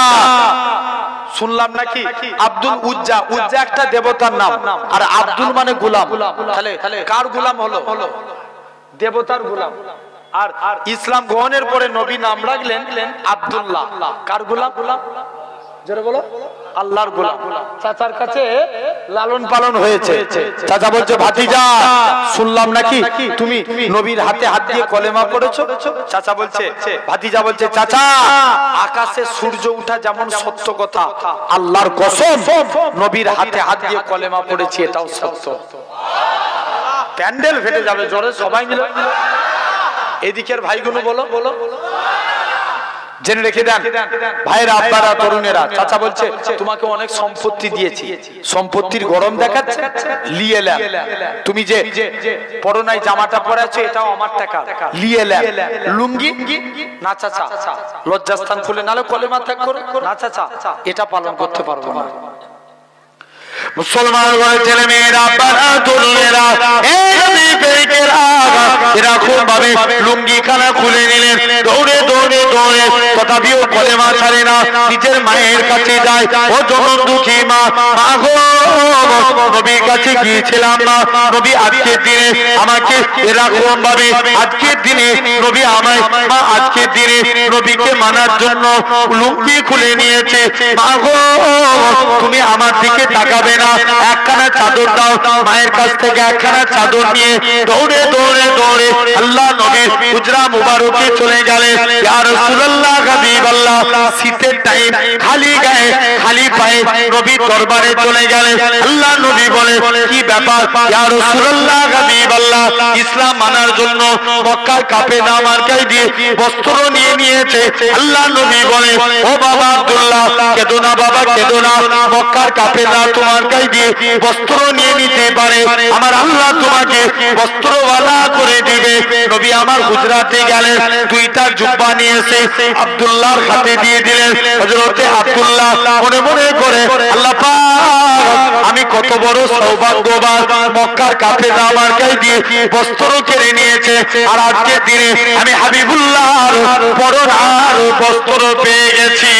শুনলাম নাকি আব্দুল উজ্জা, উজ্জা একটা দেবতার নাম, আর আব্দুল মানে গোলাম। তাহলে কার গোলাম হলো? দেবতার গোলাম। আর ইসলাম গ্রহণের পরে নবী নাম রাখলেন আব্দুল্লাহ। কার গোলাম? জোরে বলো, আল্লাহর গোলাম। চাচার কাছে লালন পালন হয়েছে। চাচা বলছে, ভাতিজা শুনলাম নাকি তুমি নবীর হাতে হাত দিয়ে কলেমা পড়েছো? চাচা বলছে, ভাতিজা বলছে, চাচা আকাশে সূর্য ওঠা যেমন সত্য কথা, আল্লাহর কসম নবীর হাতে হাত দিয়ে কলেমা পড়েছি, এটাও সত্য। প্যান্ডেল ফেটে যাবে জোরে, সবাই মিলে। এদিকের ভাইগুলো বলো বলো। জেনে রেখে দেন ভাইরা, আব্বারা, তরুণেরা, চাচা বলছে তোমাকে অনেক সম্পত্তি দিয়েছি, সম্পত্তির গরম দেখাচ্ছে, লিয়ে লেন। তুমি যে পরনাই জামাটা পরে আছো এটাও আমার টাকা, লিয়ে লেন। লুঙ্গি না চাচা, লজ্জাস্থান খুলে নালে কলেমা ত্যাগ করো না চাচা, এটা পালন করতে পারবো না। মুসলমান ঘরের ছেলে মেয়েরা, আব্বারা, তরুণেরা, এরা খুব ভাবে লুঙ্গি খানা খুলে নিলেন, দৌড়ে দৌড়ে দৌড়ে, তথাপিও কলেমা ছাড়ে না, নিজের মায়ের কাছে যায়। ও জনম দুঃখী মা, গো নবীর কাছে গিয়েছিলাম মা, নবী আজকের দিনে আমাকে এরকম ভাবে, আজকের দিনে নবী আমায়, মা আজকের দিনে নবীকে মানার জন্য লুঙ্গি খুলে নিয়েছে, মা গো তুমি আমার দিকে তাকাবে না, একখানা চাদর দাও। মায়ের কাছ থেকে একখানা চাদর নিয়ে দৌড়ে দৌড়ে দৌড়ে আল্লাহ নবীর হুজরা মুবারকে চলে গেলেন। ইয়া রাসূলুল্লাহ, হাবিবাল্লাহ, শীতের টাইম, খালি গায়ে খালি পায়ে নবীর দরবারে চলে গেলেন। আল্লাহ নবী বলে, কি ব্যাপার ইয়া রাসূলুল্লাহ, হাবিবাল্লাহ, ইসলাম মানার জন্য মক্কার কাফেররা আমার গায়ে দিয়ে বস্ত্র নিয়ে নিয়েছে। আল্লাহ নবী বলে, ও বাবা আব্দুল্লাহ, কেঁদো না বাবা, কেঁদো না, মক্কার কাফেররা তোমার গায়ে দিয়ে বস্ত্র নিয়ে নিতে পারে, আমার আল্লাহ তোমাকে বস্ত্রওয়ালা করে দিবে। নবী আমার হুজরাতে গেলেন, দুইটা জুব্বা নিয়ে এসে আব্দুল্লাহর হাতে দিয়ে দিলেন। হযরতে আব্দুল্লাহ মনে মনে করে, আল্লাহ পাক, আমি কত বড় সৌভাগ্যবান, মক্কার কাফেররা আমার গায়ে দিয়ে বস্ত্র কেড়ে নিয়েছে, আর আজকের দিনে আমি হাবিবুল্লাহর পরনার বস্ত্র পেয়ে গেছি।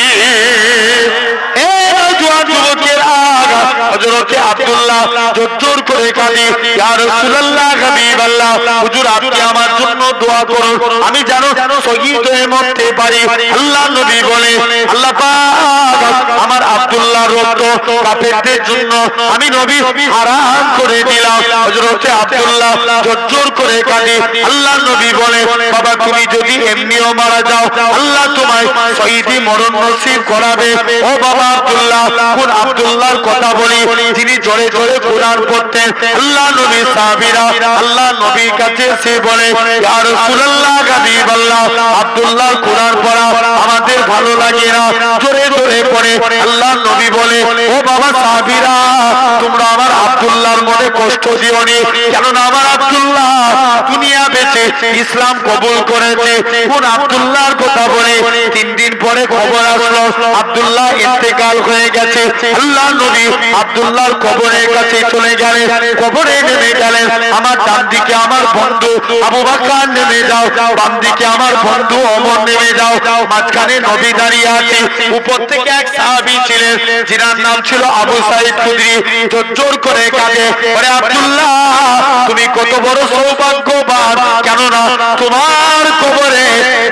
হযরতে আব্দুল্লাহ আব্দুল্লাহ জোর করে কাঁদে, ইয়া রাসূলুল্লাহ হাবিবাল্লাহ, হুজুর আপনি আমার জন্য দোয়া করুন, আমি যেন শহীদ হয়ে মরতে পারি। আল্লাহ নবী বলে, আল্লাহ পাক আমার আব্দুল্লাহর রক্ত কাফেরদের জন্য আমি নবী হারাম করে দিলাম। হযরত আব্দুল্লাহ জোর করে কাঁদে। আল্লাহ নবী বলে, বাবা তুমি যদি এমনিও মারা যাও আল্লাহ তোমায় শহীদি মরণ নসিব করাবে। ও বাবা আব্দুল্লাহ, কোন আব্দুল্লাহর কথা বলি যিনি জোরে জোরে কোরআন পড়তেন। আল্লাহ নবী সাহাবীরা আল্লাহ নবীর কাছে এসে বলে, ইয়া রাসূলুল্লাহ হাবিবাল্লাহ, আব্দুল্লাহর কোরআন পড়া আমাদের ভালো লাগে না, জোরে জোরে পড়ে। আল্লাহ নবী বলে, ও বাবা সাহাবীরা তোমরা আমার আব্দুল্লাহর মনে কষ্ট দিওনি, কেননা আমার আব্দুল্লাহ দুনিয়া বেঁচে ইসলাম কবুল করেছে। কোন আব্দুল্লাহর কথা বলে 3 দিন পরে খবর আসলো আব্দুল্লাহ ইন্তেকাল হয়ে গেছে। আল্লাহ নবী আব্দুল্লাহর কবরের কাছে চলে গেলেন, কবরে নেমে গেলেন। আমার ডান দিকে আমার বন্ধু আবু বকর নেমে যাও, বাম দিকে আমার বন্ধু ওমর নেমে যাও, মাঝখানে নবী দাঁড়িয়ে আছে। উপর থেকে এক সাহাবী ছিলেন যার নাম ছিল আবু সাঈদ খুদরি, জোর করে কাঁদে, ওরে আব্দুল্লাহ তুমি কত বড় সৌভাগ্যবান, কেননা তোমার কবরে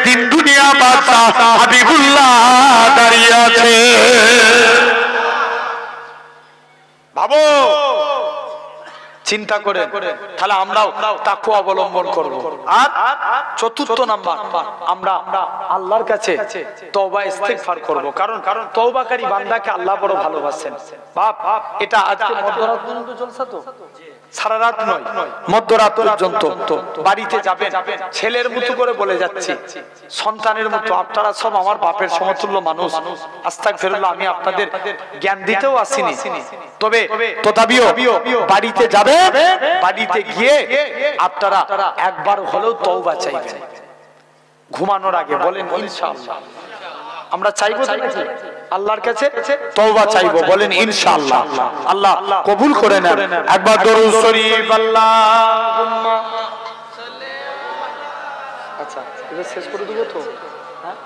তিন দুনিয়া বাদশা হাবিবুল্লাহ দাঁড়িয়ে আছে। ভাবো, চিন্তা করে তাহলে আমরাও তাকওয়া অবলম্বন করব। আর চতুর্থ নাম্বার, আমরা আল্লাহর কাছে তওবা ইস্তিগফার করব, কারণ তওবাকারী বান্দাকে আল্লাহ বড় ভালোবাসেন। বাপ এটা আজকে মধ্যরাত পর্যন্ত জলসা, তো সারা রাত নয়, মধ্যরাত পর্যন্ত বাড়িতে যাবেন, ছেলের মতো করে বলে যাচ্ছি, সন্তানের মতো, আপনারা সব আমার বাপের সমতুল্য মানুষ, আস্তাগফিরুল্লাহ, আমি আপনাদের জ্ঞান দিতেও আসিনি, তবে তথাপিও বাড়িতে যাবে, বাড়িতে গিয়ে আপনারা একবার হলেও তওবা চাইবেন ঘুমানোর আগে, বলেন ইনশাআল্লাহ। আমরা চাইবো আল্লাহর কাছে তওবা চাইবো, বলেন ইনশাআল্লাহ, আল্লাহ কবুল করে নেন। একবার দরুদ শরীফ আল্লাহুম্মা সাল্লি। আচ্ছা এটা শেষ করে দেব তো, হ্যাঁ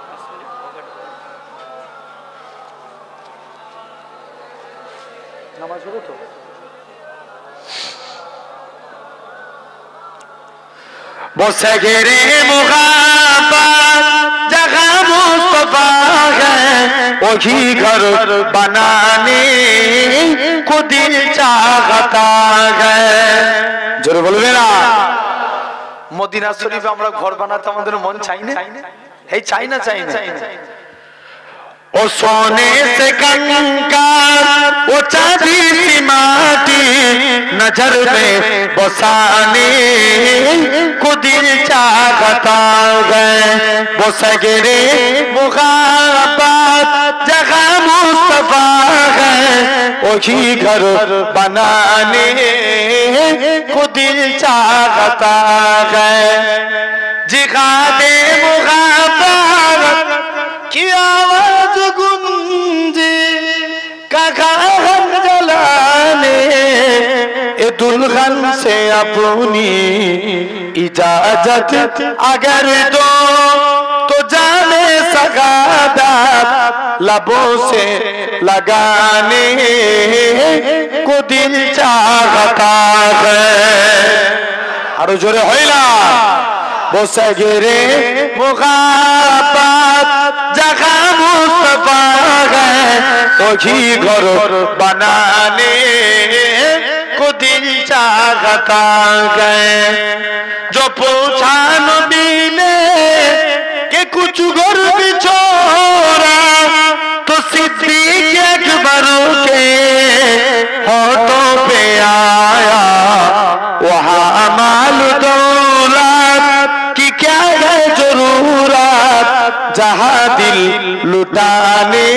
নামাজ হবে তো। বসে গেরে মুহাব্বত জগা মুস্তফা है वही घर बनाने को दिल चाहता है। জোরে বলবে না, মদিনা শরীফে আমরা ঘর বানাতে আমাদের মন চাই না, এই চাই না, চাই না। ओ सोने से कंकार वो चांदी सी माटी नजर में बसाने को दिल चाहता है। वो सगरे मुहाब्बत जगह मुस्तफा है वही घर बनाने को दिल चाहता है। जिहादे मुहाब्बत की आवाज गुंजे कागज जलाने ए दुल्हन से अपनी इजाजत अगर दो तो जाने सगादात लबों से लगाने को दिल चाहता है। आरो जोरे होइला বসে গেরে মুহাব্বত जगह मुस्तफा है वही घर बनाने को दिल चाहता है। जो पूछा नबी ने कि कुछ घर बिछोरा तो सिद्दीक अकबर के होठों पे आया वहाँ माल दौलत की क्या है जरूरत जहाँ दिल लुटाने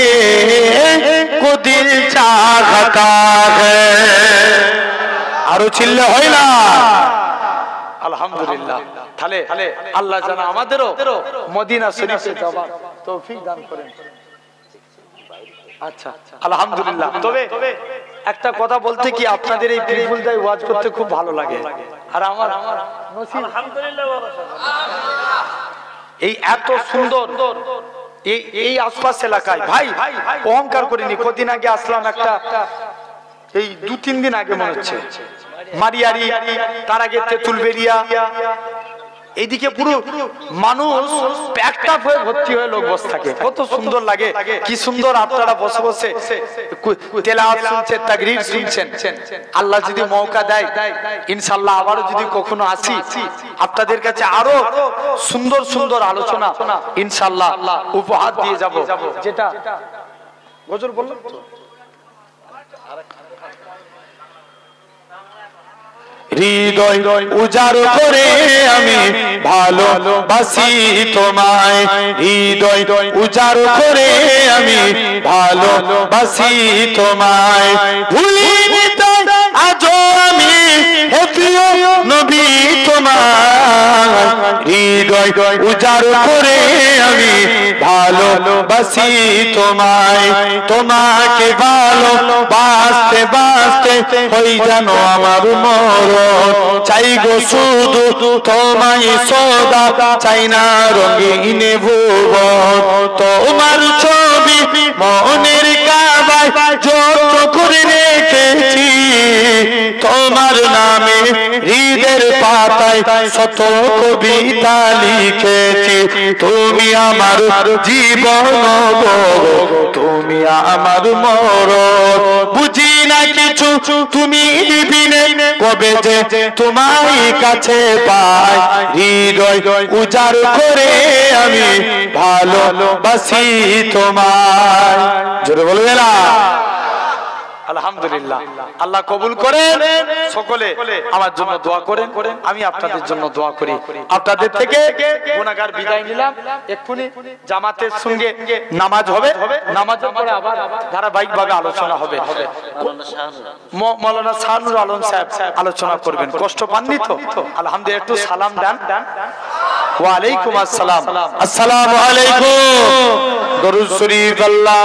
को दिल चाहता है। आरो चिल्ले হয় না আলহামদুলিল্লাহ। তাহলে আল্লাহ জানা আমাদেরও মদিনা শরীফে যাওয়ার তৌফিক দান করেন। আচ্ছা আলহামদুলিল্লাহ। তবে একটা কথা বলতে কি, আপনাদের এই পিপুলদাই ওয়াজ করতে খুব ভালো লাগে, আর আমার নসিব আলহামদুলিল্লাহ এই এত সুন্দর এই আশপাশ এলাকায়। ভাই অহংকার করিনি, কদিন আগে আসলাম একটা এই 2-3 দিন আগে মনে হচ্ছে, মারিয়ারি, তার আগে তেঁতুলবেড়িয়া, এইদিকে পুরো মানুষ প্যাকড আপ হয়ে ভর্তি হয়ে লোক বসে থাকে। কত সুন্দর লাগে, কি সুন্দর আপনারা বসে বসে তেলাওয়াত শুনছেন, তাকরীর শুনছেন। আল্লাহ যদি মৌকা দেয় ইনশাআল্লাহ আবারও যদি কখনো আসি আপনাদের কাছে আরো সুন্দর সুন্দর আলোচনা ইনশাআল্লাহ উপহার দিয়ে যাব। যেটা গজল বললাম তো, হৃদয় উজাড় করে আমি ভালোবাসি তোমায়, হৃদয় উজাড় করে আমি ভালোবাসি তোমায়, ভুলিনি তো আজও আমি হে প্রিয় নবী তোমায়, হৃদয় উজাড় করে আমি ভালোবাসি তোমায়, তোমাকে ভালোবাসতে বাসতে হই যেন আমার মরণ, চাই গো শুধু তোমায় সদা, চাই না রঙিন ভুবন, তোমার ছবি মনের কাবায় যত করে রেখেছি, তোমার নামে হৃদের পাতায় শত কবিতা লিখেছি, তুমি আমার জীবন গো, তুমি আমার মরণ, বুঝি না কিছু তুমি বিনে কবে যে তোমায় কাছে পাই, হৃদয় উজাড় করে আমি ভালোবাসি তোমায়। জোরে বলবে না আলহামদুলিল্লাহ। আল্লাহ কবুল করেন, সকলে আমার জন্য দোয়া করেন, আমি আপনাদের জন্য দোয়া করি। আপনাদের থেকে গুনাহগার বিদায় নিলাম। এক্ষুনি জামাতের সঙ্গে নামাজ হবে, নামাজের পরে আবার ধারাবাহিকভাবে আলোচনা হবে। মাওলানা শাহনুর আলম সাহেব আলোচনা করবেন। কষ্ট পাননি তো? আলহামদুলিল্লাহ। একটু সালাম দেন। ওয়া আলাইকুম আসসালাম। আসসালামু আলাইকুম। দরুদ শরীফ আল্লাহ